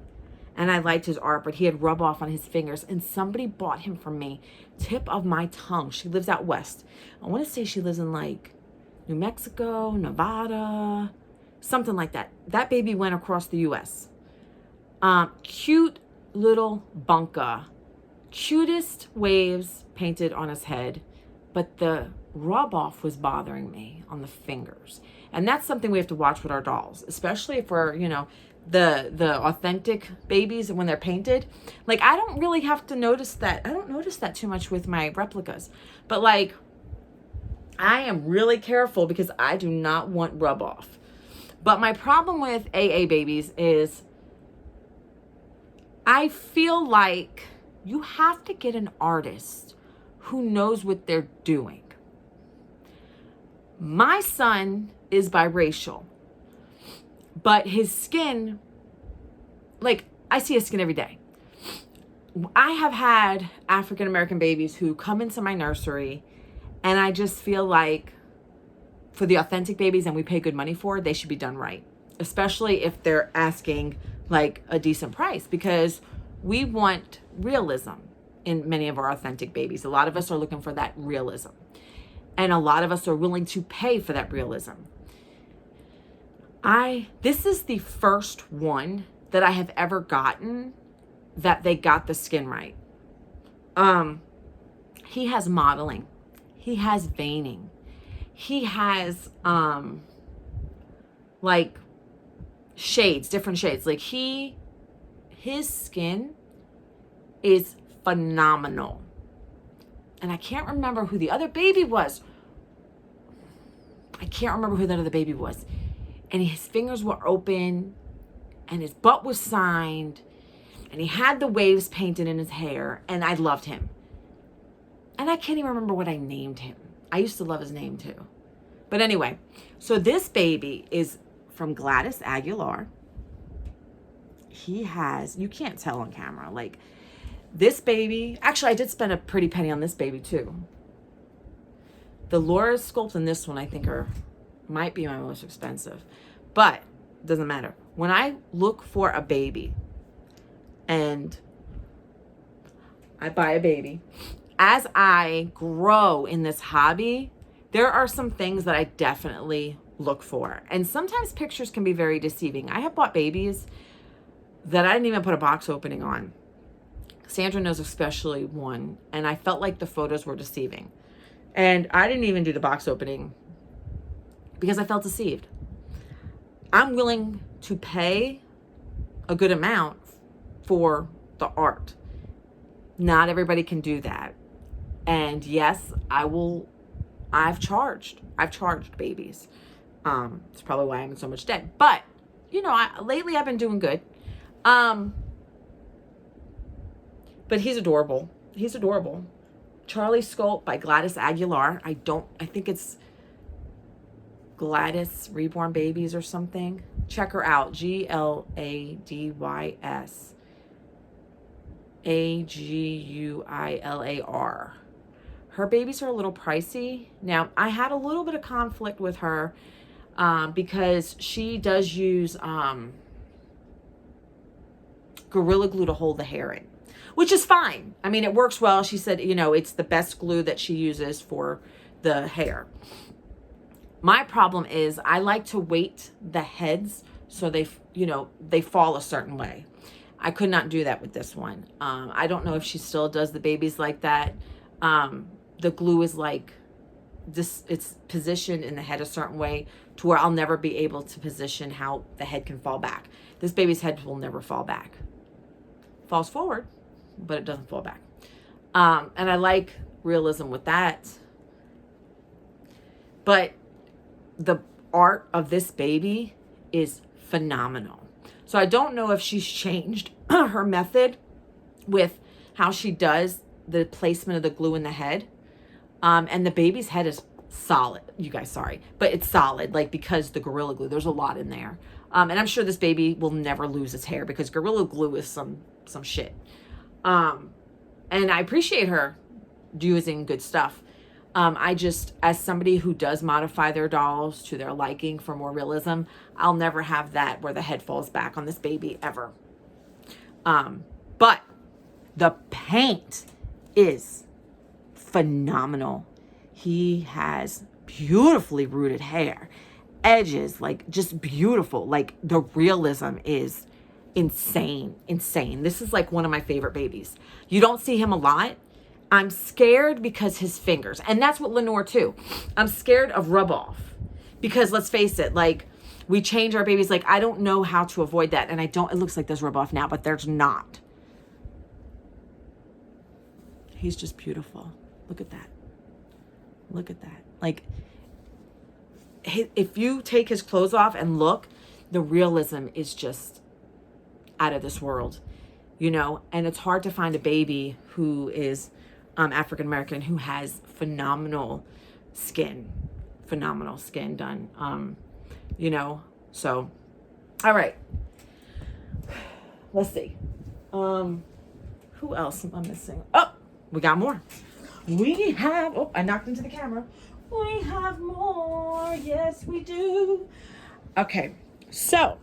And I liked his art, but he had rub off on his fingers. And somebody bought him from me. Tip of my tongue. She lives out west. I want to say she lives in like New Mexico, Nevada, something like that. That baby went across the U.S. Cute little bunka. Cutest waves painted on his head, but the rub off was bothering me on the fingers. And that's something we have to watch with our dolls, especially if we're, you know, the authentic babies when they're painted. Like I don't really have to notice that. I don't notice that too much with my replicas, but like I am really careful because I do not want rub off. But my problem with AA babies is I feel like you have to get an artist who knows what they're doing. My son is biracial, but his skin, like I see his skin every day. I have had African-American babies who come into my nursery and I just feel like for the authentic babies and we pay good money for, they should be done right. Especially if they're asking like a decent price, because we want realism in many of our authentic babies. A lot of us are looking for that realism. And a lot of us are willing to pay for that realism. This is the first one that I have ever gotten that they got the skin right. He has modeling. He has veining. He has like shades, different shades. Like his skin is phenomenal. And I can't remember who the other baby was. And his fingers were open and his butt was signed and he had the waves painted in his hair and I loved him. And I can't even remember what I named him. I used to love his name too. But anyway, so this baby is from Gladys Aguilar. He has, you can't tell on camera, like this baby, actually I did spend a pretty penny on this baby too. The Laura sculpts in this one I think might be my most expensive, but it doesn't matter. When I look for a baby and I buy a baby, as I grow in this hobby, there are some things that I definitely look for. And sometimes pictures can be very deceiving. I have bought babies that I didn't even put a box opening on. Sandra knows especially one, and I felt like the photos were deceiving. And I didn't even do the box opening because I felt deceived. I'm willing to pay a good amount for the art. Not everybody can do that. And yes, I've charged babies. It's probably why I'm in so much debt. But, you know, lately I've been doing good. But he's adorable. He's adorable. Charlie Sculpt by Gladys Aguilar. I think it's Gladys Reborn Babies or something. Check her out. Gladys Aguilar. Her babies are a little pricey. Now, I had a little bit of conflict with her because she does use Gorilla Glue to hold the hair in, which is fine. I mean, it works well. She said, you know, it's the best glue that she uses for the hair. My problem is I like to weight the heads so they fall a certain way. I could not do that with this one. I don't know if she still does the babies like that. The glue is like this, it's positioned in the head a certain way to where I'll never be able to position how the head can fall back. This baby's head will never fall back. Falls forward, but it doesn't fall back. And I like realism with that. But the art of this baby is phenomenal. So I don't know if she's changed her method with how she does the placement of the glue in the head. And the baby's head is solid. You guys, sorry. But it's solid, like, because the Gorilla Glue, there's a lot in there. And I'm sure this baby will never lose its hair because Gorilla Glue is some shit. And I appreciate her using good stuff. I just, as somebody who does modify their dolls to their liking for more realism, I'll never have that where the head falls back on this baby ever. But the paint is phenomenal. He has beautifully rooted hair, edges, like just beautiful. Like the realism is insane. This is like one of my favorite babies. You don't see him a lot. I'm scared because his fingers, and that's what Lenore too. I'm scared of rub off because let's face it, like we change our babies. Like I don't know how to avoid that. And it looks like there's rub off now, but there's not. He's just beautiful. Look at that. Look at that. Like if you take his clothes off and look, the realism is just out of this world, you know, and it's hard to find a baby who is African-American who has phenomenal skin done, you know, so, all right, let's see, who else am I missing? Oh, we got more. We have, oh, I knocked into the camera. We have more, yes we do. Okay, so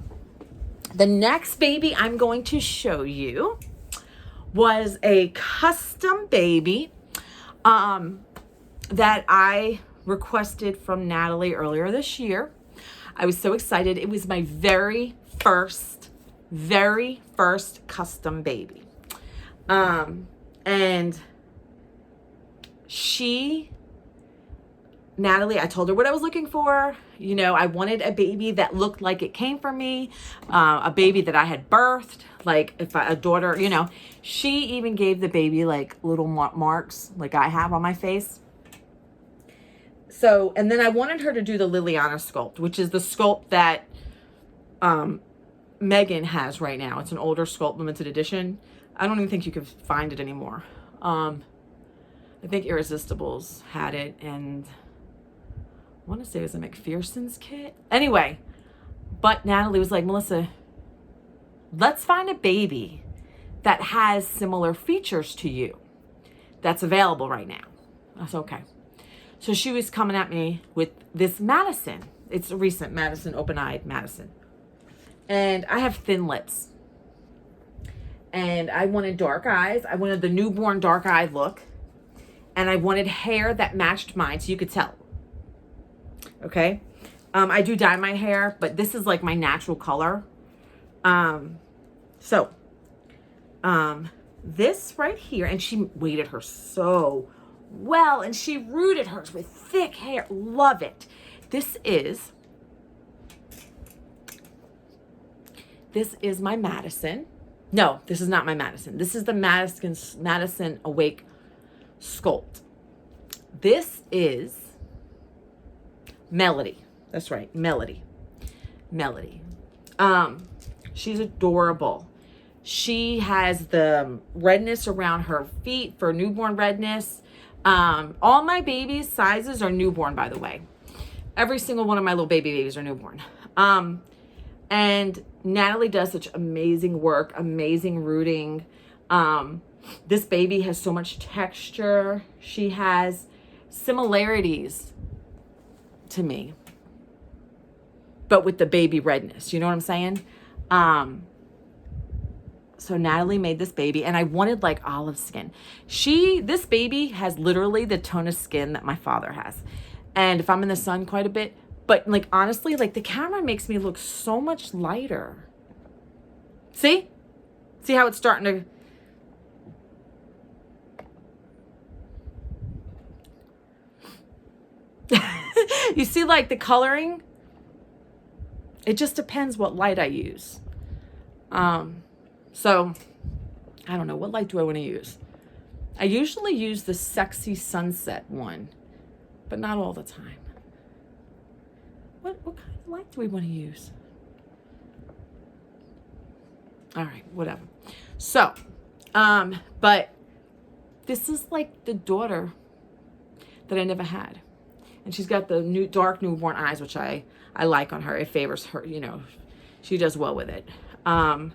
the next baby I'm going to show you was a custom baby that I requested from Natalie earlier this year. I was so excited. It was my very first custom baby. And Natalie, I told her what I was looking for. You know, I wanted a baby that looked like it came from me, a baby that I had birthed, like a daughter, you know. She even gave the baby like little marks like I have on my face. So, and then I wanted her to do the Liliana sculpt, which is the sculpt that Megan has right now. It's an older sculpt, limited edition. I don't even think you can find it anymore. I think Irresistibles had it, and I want to say it was a McPherson's kit. Anyway, but Natalie was like, Melissa, let's find a baby that has similar features to you that's available right now. That's okay. So she was coming at me with this Madison. It's a recent Madison, open-eyed Madison. And I have thin lips. And I wanted dark eyes. I wanted the newborn dark-eyed look. And I wanted hair that matched mine so you could tell. Okay. I do dye my hair, but this is like my natural color. This right here, and she weighted her so well, and she rooted hers with thick hair. Love it. This is my Madison. No, this is not my Madison. This is the Madison Awake Sculpt. This is Melody. That's right, Melody. She's adorable. She has the redness around her feet for newborn redness. All my babies' sizes are newborn, by the way. Every single one of my little babies are newborn. And Natalie does such amazing work, amazing rooting. This baby has so much texture. She has similarities to me, but with the baby redness. You know what I'm saying? So Natalie made this baby, and I wanted like olive skin. This baby has literally the tone of skin that my father has. And if I'm in the sun quite a bit, but like honestly, like the camera makes me look so much lighter. See how it's starting to, you see like the coloring? It just depends what light I use. So I don't know, what light do I want to use? I usually use the Sexy Sunset one, but not all the time. What kind of light do we want to use? All right, whatever. So, but this is like the daughter that I never had. And she's got the dark newborn eyes, which I like on her. It favors her, you know, she does well with it. And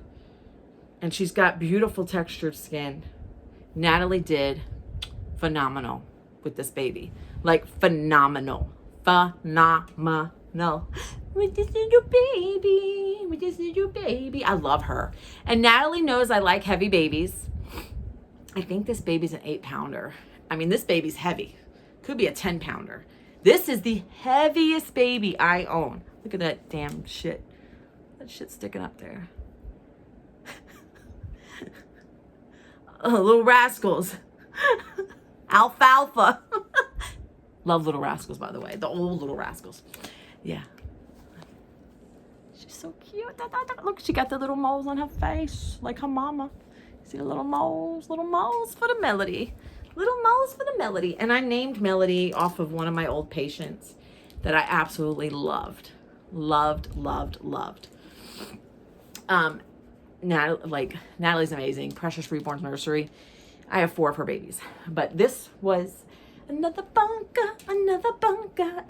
she's got beautiful textured skin. Natalie did phenomenal with this baby. Like phenomenal. With this little baby. I love her. And Natalie knows I like heavy babies. I think this baby's an 8-pounder. I mean, this baby's heavy. Could be a 10-pounder. This is the heaviest baby I own. Look at that damn shit. That shit's sticking up there. Oh, little rascals. Alfalfa. Love Little Rascals, by the way. The old Little Rascals. Yeah. She's so cute. Look, she got the little moles on her face, like her mama. See the little moles? Little moles for the Melody. Little moles for the Melody. And I named Melody off of one of my old patients that I absolutely loved. Loved. Natalie's amazing. Precious Reborn Nursery. I have 4 of her babies. But this was another bunker,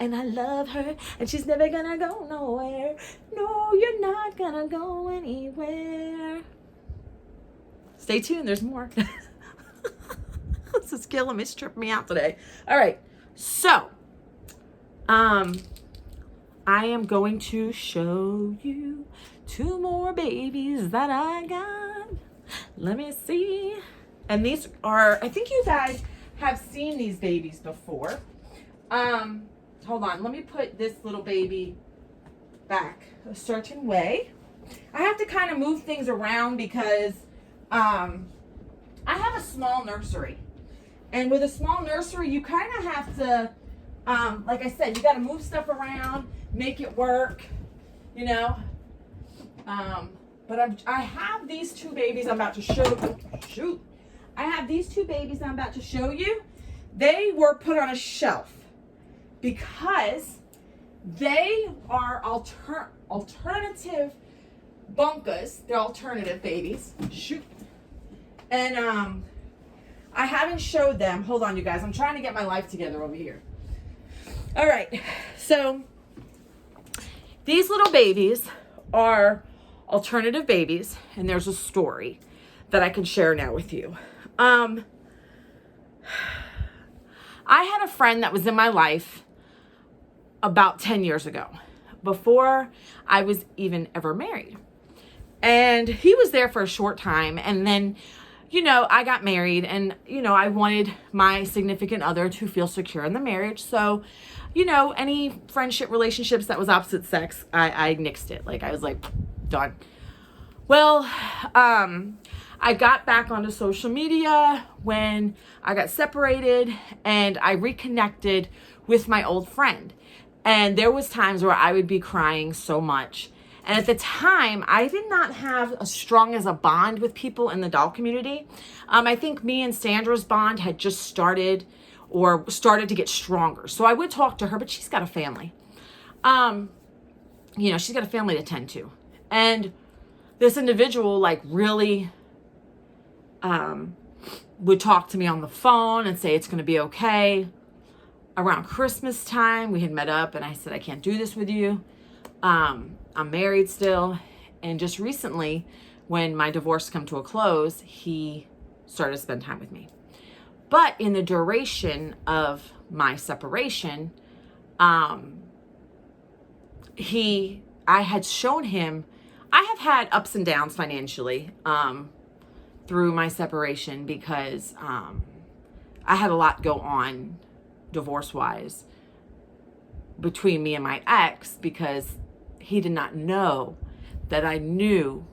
and I love her, and she's never gonna go nowhere. No, you're not gonna go anywhere. Stay tuned, there's more. This is killing me, it's tripping me out today. All right, so, I am going to show you 2 more babies that I got. Let me see. And these are, I think you guys have seen these babies before. Hold on, let me put this little baby back a certain way. I have to kind of move things around because I have a small nursery. And with a small nursery, you kind of have to, like I said, you got to move stuff around, make it work, you know. But I have these 2 babies I'm about to show you. I have these 2 babies I'm about to show you. They were put on a shelf because they are alternative bunkas. They're alternative babies. Shoot. And I haven't showed them. Hold on, you guys. I'm trying to get my life together over here. All right. So these little babies are alternative babies, and there's a story that I can share now with you. I had a friend that was in my life about 10 years ago, before I was even ever married. And he was there for a short time, and then I got married and, I wanted my significant other to feel secure in the marriage. So, any friendship relationships that was opposite sex, I nixed it. Like, I was like, done. Well, I got back onto social media when I got separated, and I reconnected with my old friend. And there was times where I would be crying so much. And at the time, I did not have as strong as a bond with people in the doll community. I think me and Sandra's bond had just started to get stronger. So I would talk to her, but she's got a family. She's got a family to tend to. And this individual, like, really would talk to me on the phone and say it's going to be okay. Around Christmas time, we had met up, and I said, I can't do this with you. I'm married still. And just recently, when my divorce came to a close, he started to spend time with me. But in the duration of my separation, I had shown him, I have had ups and downs financially through my separation because I had a lot go on divorce-wise between me and my ex, because he did not know that I knew.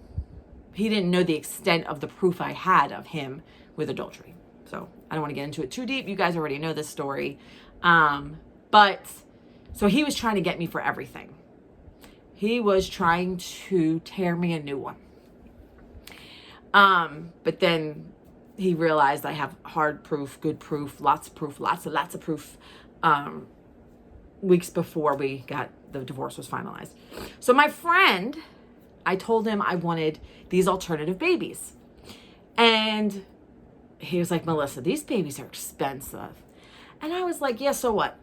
He didn't know the extent of the proof I had of him with adultery. So I don't want to get into it too deep. You guys already know this story. But so he was trying to get me for everything. He was trying to tear me a new one. But then he realized I have hard proof, good proof, lots of proof, lots of proof, weeks before the divorce was finalized. So my friend, I told him I wanted these alternative babies. And he was like, Melissa, these babies are expensive. And I was like, yeah, so what?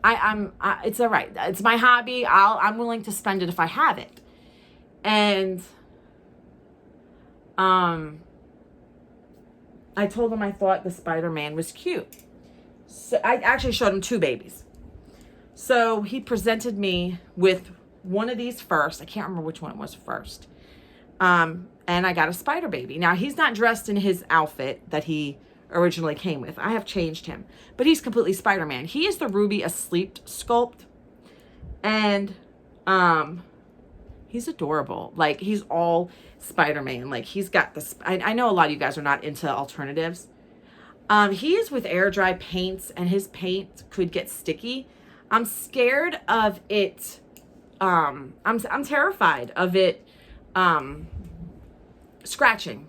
I'm it's all right. It's my hobby. I'm willing to spend it if I have it. And I told him I thought the Spiderman was cute. So I actually showed him 2 babies. So he presented me with one of these first. I can't remember which one it was first. And I got a spider baby. Now, he's not dressed in his outfit that he originally came with. I have changed him. But he's completely Spider-Man. He is the Ruby Asleep sculpt. And he's adorable. Like, he's all Spider-Man. Like, he's got this. I know a lot of you guys are not into alternatives. He is with air dry paints, and his paint could get sticky. I'm scared of it. I'm terrified of it scratching,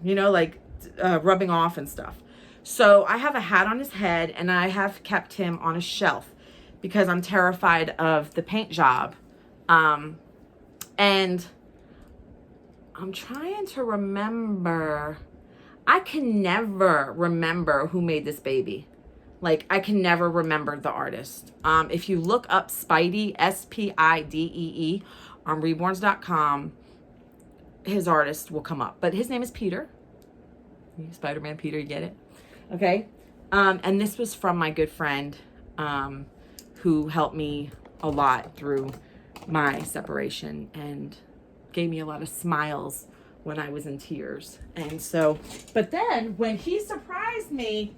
rubbing off and stuff. So I have a hat on his head, and I have kept him on a shelf because I'm terrified of the paint job. And I'm trying to remember. I can never remember who made this baby. Like, I can never remember the artist. If you look up Spidey, Spidee, on reborns.com, his artist will come up. But his name is Peter. Spider-Man Peter, you get it? Okay. And this was from my good friend who helped me a lot through my separation and gave me a lot of smiles when I was in tears. And so, but then when he surprised me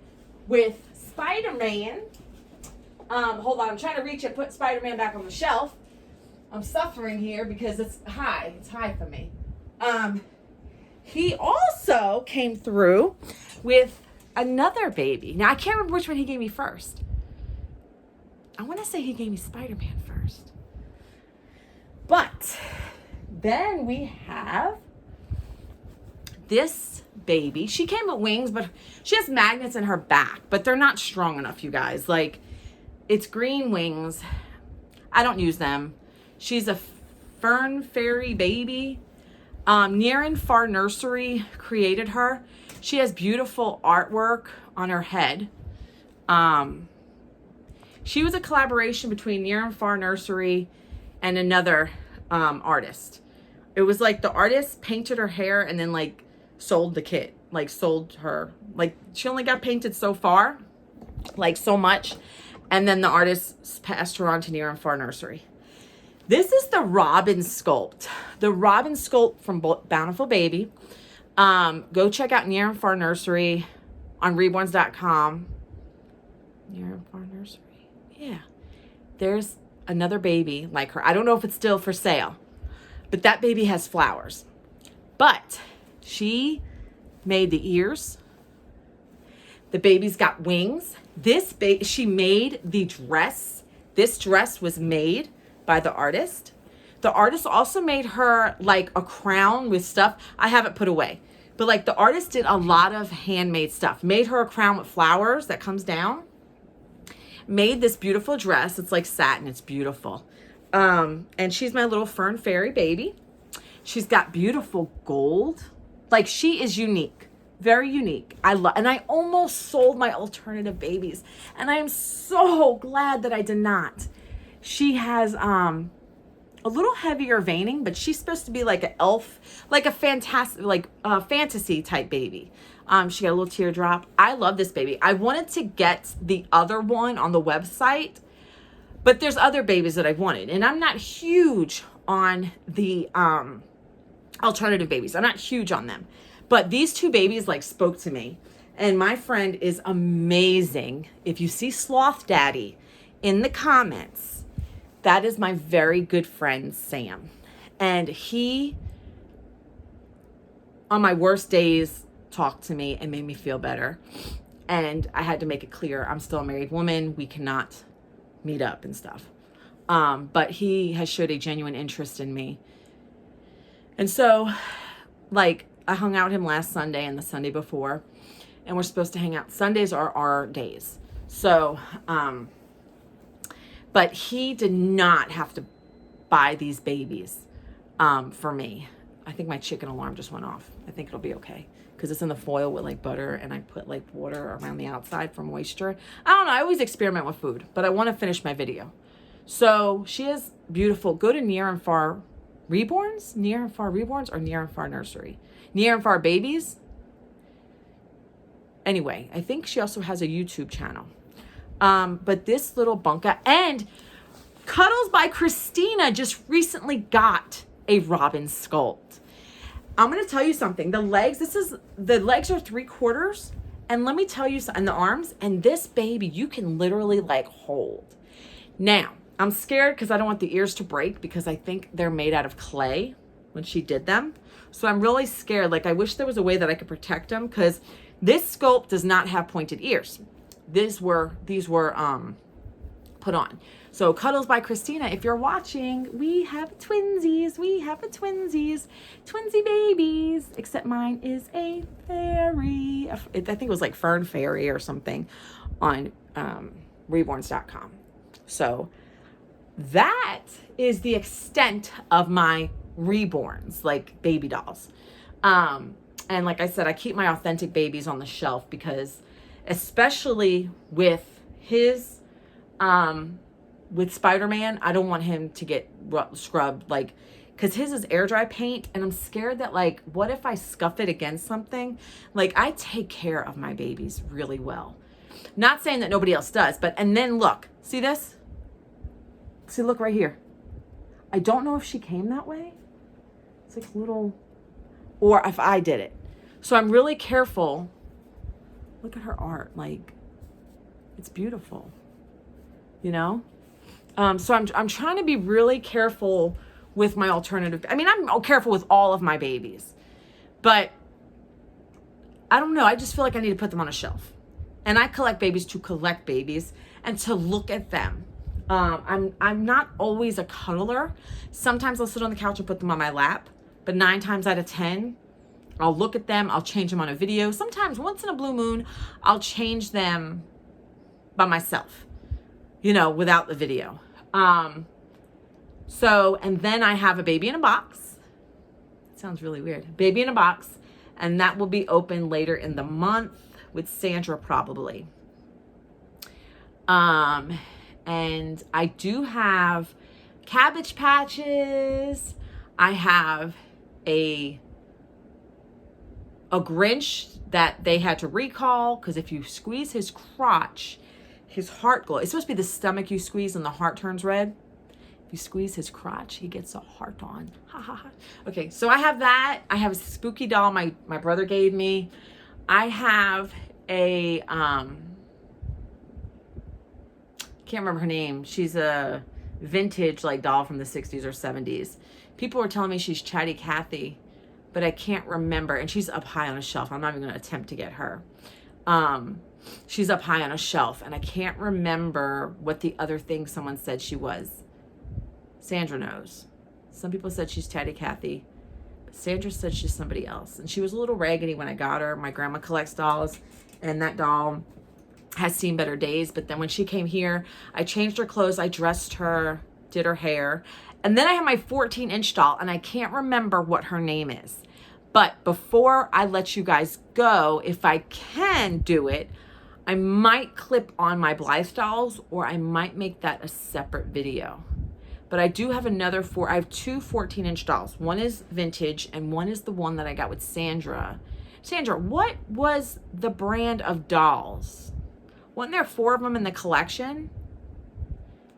with Spider-Man, hold on, I'm trying to reach and put Spider-Man back on the shelf. I'm suffering here because it's high for me. He also came through with another baby. Now, I can't remember which one he gave me first. I want to say he gave me Spider-Man first. But then we have this baby. She came with wings, but she has magnets in her back, but they're not strong enough, you guys. Like, it's green wings. I don't use them. She's a Fern Fairy baby. Near and Far Nursery created her. She has beautiful artwork on her head. She was a collaboration between Near and Far Nursery and another artist. It was like the artist painted her hair and then like sold the kit, like sold her. Like, she only got painted so far, like so much. And then the artist passed her on to Near and Far Nursery. This is the Robin sculpt. The Robin sculpt from Bountiful Baby. Go check out Near and Far Nursery on reborns.com. Near and Far Nursery. Yeah. There's another baby like her. I don't know if it's still for sale, but that baby has flowers. But she made the ears. The baby's got wings. She made the dress. This dress was made by the artist. The artist also made her like a crown with stuff. I have it put away. But like the artist did a lot of handmade stuff. Made her a crown with flowers that comes down. Made this beautiful dress. It's like satin. It's beautiful. And she's my little Fern Fairy baby. She's got beautiful gold. Like she is unique. Very unique. And I almost sold my alternative babies. And I am so glad that I did not. She has a little heavier veining, but she's supposed to be like an elf, like a fantastic, like a fantasy type baby. She got a little teardrop. I love this baby. I wanted to get the other one on the website, but there's other babies that I wanted. And I'm not huge on the alternative babies. I'm not huge on them. But these two babies like spoke to me. And my friend is amazing. If you see Sloth Daddy in the comments, that is my very good friend, Sam. And he, on my worst days, talked to me and made me feel better. And I had to make it clear, I'm still a married woman. We cannot meet up and stuff. But he has showed a genuine interest in me. And so, like, I hung out with him last Sunday and the Sunday before, and we're supposed to hang out. Sundays are our days. So, but he did not have to buy these babies for me. I think my chicken alarm just went off. I think it'll be okay because it's in the foil with like butter, and I put like water around the outside for moisture. I don't know. I always experiment with food, but I want to finish my video. So she is beautiful. Go to Near and Far Reborns, Near and Far Reborns, or Near and Far Nursery. Near and Far Babies. Anyway, I think she also has a YouTube channel. But this little bunka, and Cuddles by Christina just recently got a robin sculpt. I'm going to tell you something. The legs, the legs are 3/4. And let me tell you something, and the arms, and this baby, you can literally like hold. Now, I'm scared because I don't want the ears to break because I think they're made out of clay when she did them. So I'm really scared. Like I wish there was a way that I could protect them because this sculpt does not have pointed ears. These were put on. So Cuddles by Christina, if you're watching, we have twinsies. We have a twinsies. Twinsy babies. Except mine is a fairy. I think it was like Fern Fairy or something on reborns.com. So that is the extent of my reborns, like baby dolls. And like I said, I keep my authentic babies on the shelf because especially with his with Spiderman, I don't want him to get scrubbed, like, because his is air dry paint, and I'm scared that, like, what if I scuff it against something? Like, I take care of my babies really well. Not saying that nobody else does, but, and then look, see this? See, look right here. I don't know if she came that way. It's like a little, or if I did it. So I'm really careful. Look at her art, like, it's beautiful, you know? So I'm trying to be really careful with my alternative. I mean, I'm careful with all of my babies, but I don't know. I just feel like I need to put them on a shelf. And I collect babies to collect babies and to look at them. I'm not always a cuddler. Sometimes I'll sit on the couch and put them on my lap, but 9 times out of 10, I'll look at them. I'll change them on a video. Sometimes once in a blue moon, I'll change them by myself, you know, without the video. So, and then I have a baby in a box. It sounds really weird. Baby in a box. And that will be open later in the month with Sandra probably. And I do have Cabbage Patches. I have a Grinch that they had to recall because if you squeeze his crotch, his heart glows. It's supposed to be the stomach you squeeze and the heart turns red. If you squeeze his crotch, he gets a heart on. Ha ha ha. Okay, so I have that. I have a spooky doll my brother gave me. I have a, can't remember her name. She's a vintage like doll from the 60s or 70s. People were telling me she's Chatty Cathy, but I can't remember. And she's up high on a shelf. I'm not even going to attempt to get her. She's up high on a shelf, and I can't remember what the other thing someone said she was. Sandra knows. Some people said she's Chatty Cathy, but Sandra said she's somebody else. And she was a little raggedy when I got her. My grandma collects dolls, and that doll has seen better days. But then when she came here, I changed her clothes, I dressed her, did her hair, and then I have my 14-inch doll, and I can't remember what her name is. But before I let you guys go, if I can do it, I might clip on my Blythe dolls, or I might make that a separate video. But I do have I have two 14-inch dolls. One is vintage, and one is the one that I got with Sandra. Sandra, what was the brand of dolls? Wasn't there 4 of them in the collection?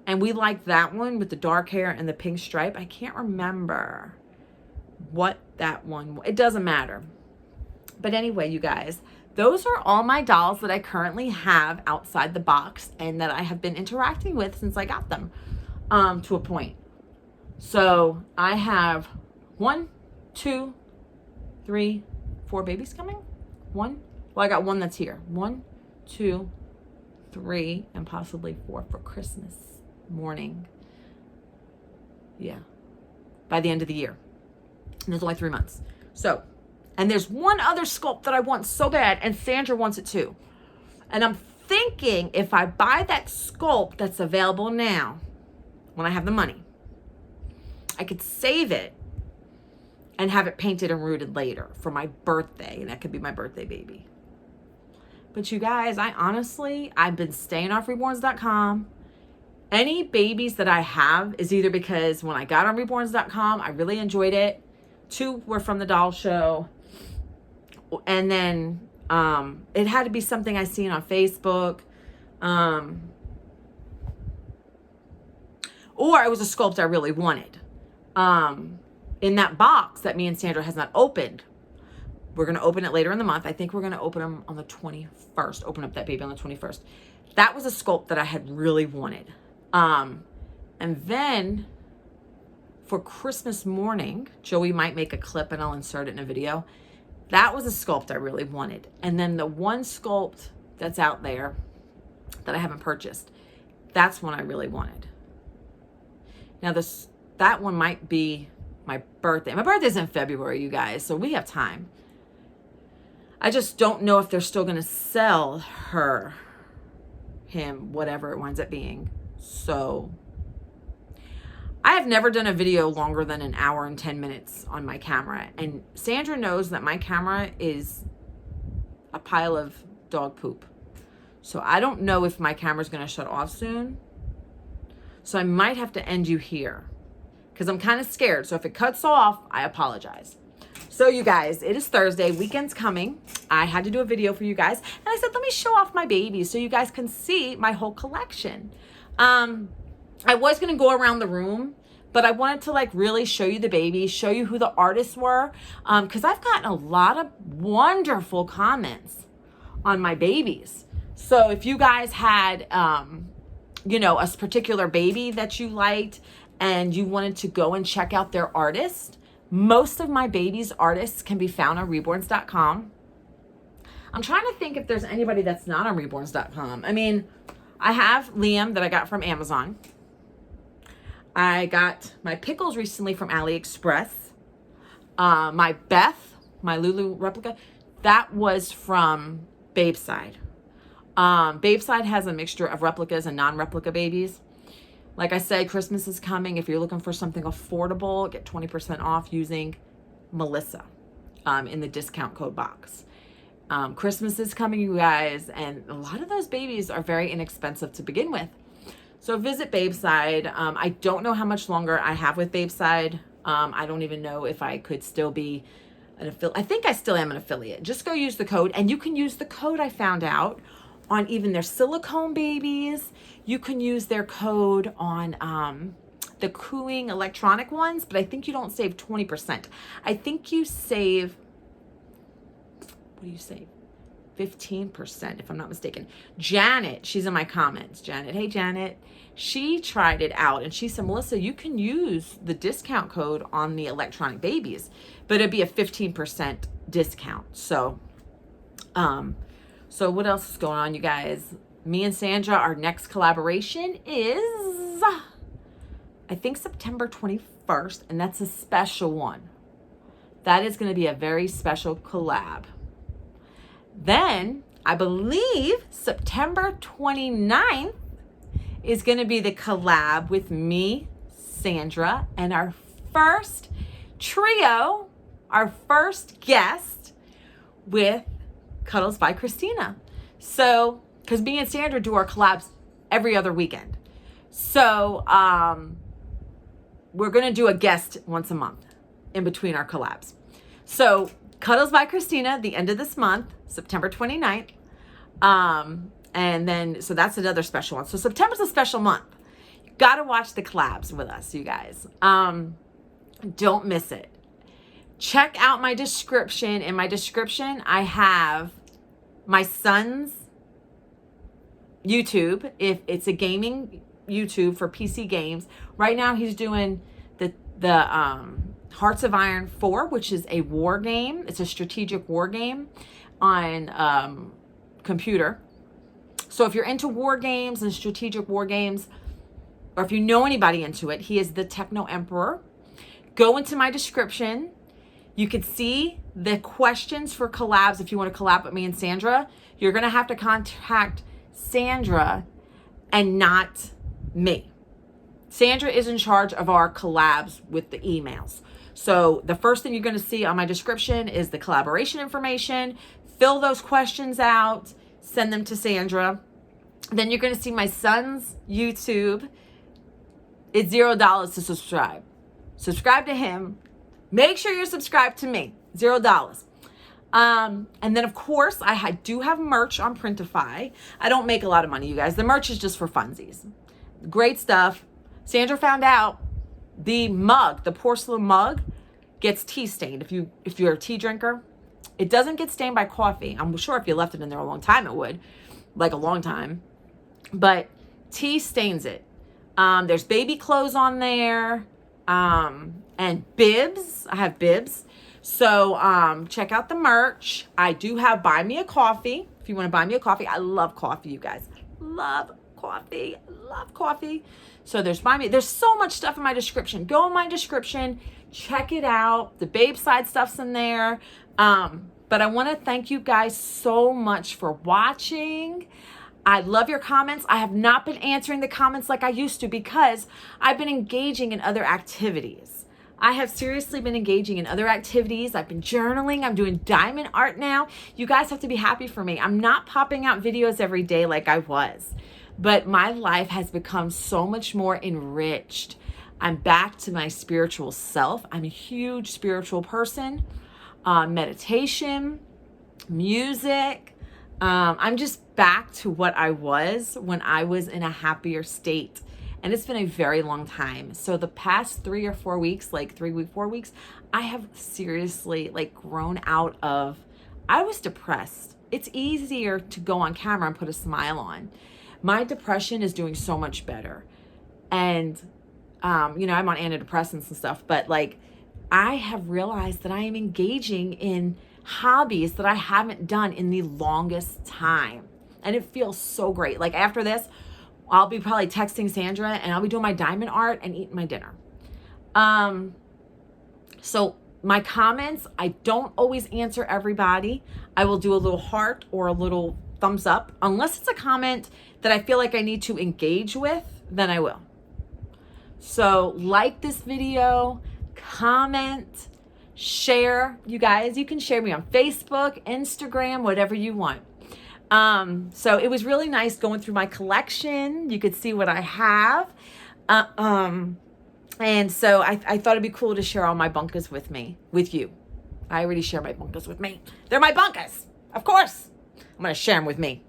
And we liked that one with the dark hair and the pink stripe. I can't remember what that one was. It doesn't matter. But anyway, you guys, those are all my dolls that I currently have outside the box and that I have been interacting with since I got them to a point. So I have 1, 2, 3, 4 babies coming. Well, I got one that's here. 1, 2, 3, and possibly 4 for Christmas morning. Yeah. By the end of the year. And there's only 3 months. So, and there's one other sculpt that I want so bad, and Sandra wants it too. And I'm thinking if I buy that sculpt that's available now, when I have the money, I could save it and have it painted and rooted later for my birthday, and that could be my birthday baby. But you guys, I've been staying off reborns.com. Any babies that I have is either because when I got on reborns.com, I really enjoyed it. 2 were from the doll show. And then it had to be something I seen on Facebook. Or it was a sculpt I really wanted. In that box that me and Sandra has not opened. We're going to open it later in the month. I think we're going to open them on the 21st. Open up that baby on the 21st. That was a sculpt that I had really wanted. And then for Christmas morning, Joey might make a clip and I'll insert it in a video. That was a sculpt I really wanted. And then the one sculpt that's out there that I haven't purchased, that's one I really wanted. Now that one might be my birthday. My birthday's in February, you guys, so we have time. I just don't know if they're still going to sell him, whatever it winds up being. So I have never done a video longer than an hour and 10 minutes on my camera. And Sandra knows that my camera is a pile of dog poop. So I don't know if my camera's going to shut off soon. So I might have to end you here because I'm kind of scared. So if it cuts off, I apologize. So you guys, it is Thursday, weekend's coming. I had to do a video for you guys. And I said, let me show off my babies so you guys can see my whole collection. I was going to go around the room, but I wanted to like really show you the babies, show you who the artists were. Cause I've gotten a lot of wonderful comments on my babies. So if you guys had, you know, a particular baby that you liked and you wanted to go and check out their artist, most of my babies' artists can be found on reborns.com. I'm trying to think if there's anybody that's not on reborns.com. I mean, I have Liam that I got from Amazon. I got my pickles recently from AliExpress. My Beth, my Lulu replica, that was from Babeside. Babeside has a mixture of replicas and non-replica babies. Like I said, Christmas is coming. If you're looking for something affordable, get 20% off using Melissa in the discount code box. Christmas is coming, you guys, and a lot of those babies are very inexpensive to begin with. So visit Babeside. I don't know how much longer I have with Babeside. I don't even know if I could still be an affiliate. I think I still am an affiliate. Just go use the code, and you can use the code I found out on even their silicone babies. You can use their code on the cooing electronic ones, but I think you don't save 20%. I think you save, what do you save? 15%, if I'm not mistaken. Janet, she's in my comments. Janet, hey Janet. She tried it out and she said, Melissa, you can use the discount code on the electronic babies, but it'd be a 15% discount. So what else is going on, you guys? Me and Sandra, our next collaboration is, I think, September 21st, and that's a special one. That is going to be a very special collab. Then, I believe September 29th is going to be the collab with me, Sandra, and our first trio, our first guest with Cuddles by Christina. So, because me and Sandra do our collabs every other weekend. So, we're going to do a guest once a month in between our collabs. So, Cuddles by Christina, the end of this month, September 29th. And then, so that's another special one. So September's a special month. You got to watch the collabs with us, you guys. Don't miss it. Check out my description. In my description, I have my son's YouTube. If it's a gaming YouTube for PC games. Right now, he's doing the Hearts of Iron 4, which is a war game. It's a strategic war game on computer. So if you're into war games and strategic war games, or if you know anybody into it, he is the Techno Emperor. Go into my description. You could see the questions for collabs. If you want to collab with me and Sandra, you're going to have to contact Sandra and not me. Sandra is in charge of our collabs with the emails. So the first thing you're going to see on my description is the collaboration information. Fill those questions out, send them to Sandra. Then you're going to see my son's YouTube. It's $0 to subscribe. Subscribe to him. Make sure you're subscribed to me. $0. And then, of course, I do have merch on Printify. I don't make a lot of money, you guys. The merch is just for funsies. Great stuff. Sandra found out the mug, the porcelain mug, gets tea stained. If you're a tea drinker, it doesn't get stained by coffee. I'm sure if you left it in there a long time, it would, like a long time. But tea stains it. There's baby clothes on there, and bibs. I have bibs. So check out the merch. I do have Buy Me a Coffee. If you want to buy me a coffee, I love coffee, you guys. Love coffee. Love coffee. So there's so much stuff in my description. Go in my description, check it out. The babe side stuff's in there. But I want to thank you guys so much for watching. I love your comments. I have not been answering the comments like I used to because I've been engaging in other activities. I have seriously been engaging in other activities. I've been journaling. I'm doing diamond art now. You guys have to be happy for me. I'm not popping out videos every day like I was. But my life has become so much more enriched. I'm back to my spiritual self. I'm a huge spiritual person. Meditation, music. I'm just back to what I was when I was in a happier state. And it's been a very long time. So the past 3 or 4 weeks, like 4 weeks, I have seriously grown out of, I was depressed. It's easier to go on camera and put a smile on. My depression is doing so much better. And, I'm on antidepressants and stuff, but I have realized that I am engaging in hobbies that I haven't done in the longest time. And it feels so great. After this, I'll be probably texting Sandra and I'll be doing my diamond art and eating my dinner. So my comments, I don't always answer everybody. I will do a little heart or a little thumbs up. Unless it's a comment that I feel like I need to engage with, then I will. So like this video, comment, share. You guys, you can share me on Facebook, Instagram, whatever you want. So it was really nice going through my collection. You could see what I have. And so I thought it'd be cool to share all my bunkas with you. I already share my bunkas with me. They're my bunkas. Of course. I'm going to share them with me.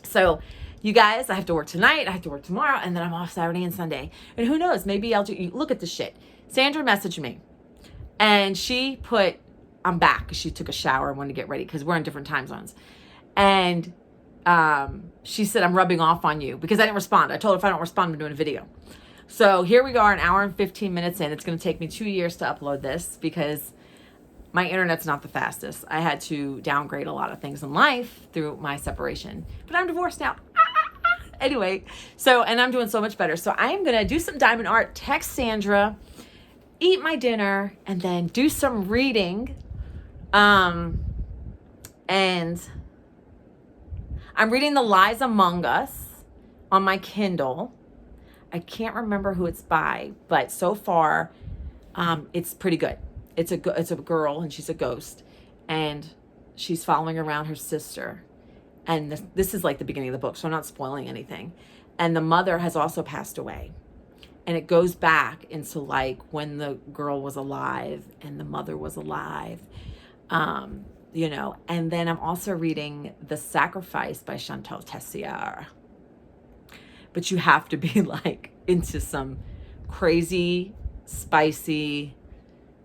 So you guys, I have to work tonight, I have to work tomorrow, and then I'm off Saturday and Sunday. And who knows, maybe I'll do, look at this shit. Sandra messaged me, and she put, I'm back, because she took a shower and wanted to get ready, because we're in different time zones. And she said, I'm rubbing off on you, because I didn't respond. I told her if I don't respond, I'm doing a video. So here we are, an hour and 15 minutes in. It's going to take me 2 years to upload this, because my internet's not the fastest. I had to downgrade a lot of things in life through my separation. But I'm divorced now. Anyway, so, and I'm doing so much better. So I am going to do some diamond art, text Sandra, eat my dinner, and then do some reading. And I'm reading The Lies Among Us on my Kindle. I can't remember who it's by, but so far, it's pretty good. It's a girl, and she's a ghost, and she's following around her sister. And this is like the beginning of the book, so I'm not spoiling anything. And the mother has also passed away. And it goes back into like when the girl was alive and the mother was alive, you know. And then I'm also reading The Sacrifice by Chantal Tessier. But you have to be like into some crazy, spicy,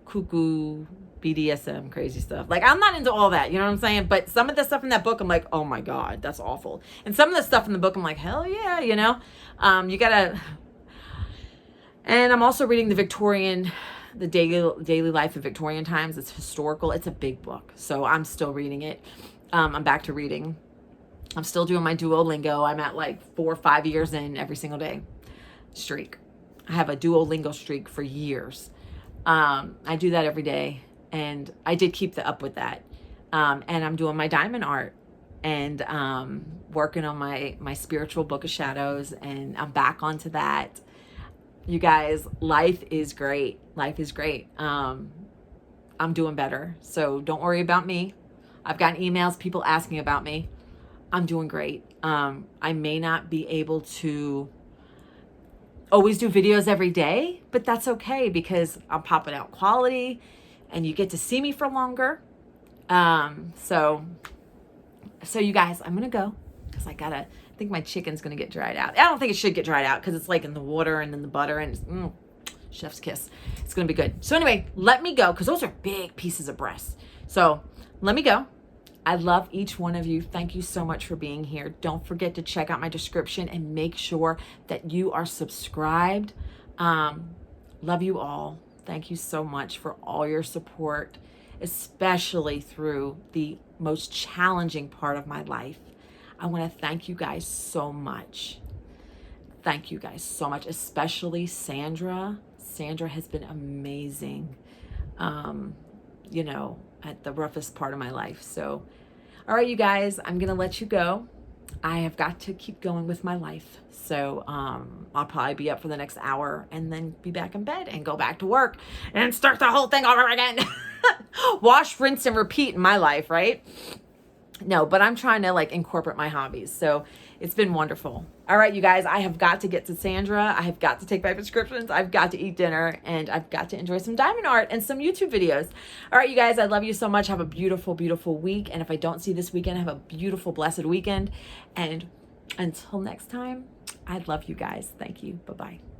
cuckoo, BDSM, crazy stuff. Like, I'm not into all that, you know what I'm saying? But some of the stuff in that book, I'm like, oh my God, that's awful. And some of the stuff in the book, I'm like, hell yeah, you know? You gotta... And I'm also reading the daily life of Victorian times. It's historical. It's a big book. So I'm still reading it. I'm back to reading. I'm still doing my Duolingo. I'm at like 4 or 5 years in every single day streak. I have a Duolingo streak for years. I do that every day, and I did keep up with that. And I'm doing my diamond art, and working on my spiritual book of shadows, and I'm back onto that. You guys, life is great. Life is great. I'm doing better, so don't worry about me. I've gotten emails, people asking about me. I'm doing great. I may not be able to always do videos every day, but that's okay, because I'm popping out quality and you get to see me for longer. So you guys, I'm going to go, because I think my chicken's going to get dried out. I don't think it should get dried out, because it's like in the water and in the butter, and it's, chef's kiss. It's going to be good. So anyway, let me go, because those are big pieces of breast. So let me go. I love each one of you. Thank you so much for being here. Don't forget to check out my description and make sure that you are subscribed. Love you all. Thank you so much for all your support, especially through the most challenging part of my life. I want to thank you guys so much. Thank you guys so much, especially Sandra. Sandra has been amazing, you know, at the roughest part of my life. So, all right, you guys, I'm going to let you go. I have got to keep going with my life. So, I'll probably be up for the next hour and then be back in bed and go back to work and start the whole thing over again. Wash, rinse, and repeat in my life, right? No, but I'm trying to like incorporate my hobbies. So it's been wonderful. All right, you guys, I have got to get to Sandra. I have got to take my prescriptions. I've got to eat dinner, and I've got to enjoy some diamond art and some YouTube videos. All right, you guys, I love you so much. Have a beautiful, beautiful week. And if I don't see you this weekend, have a beautiful, blessed weekend. And until next time, I love you guys. Thank you. Bye-bye.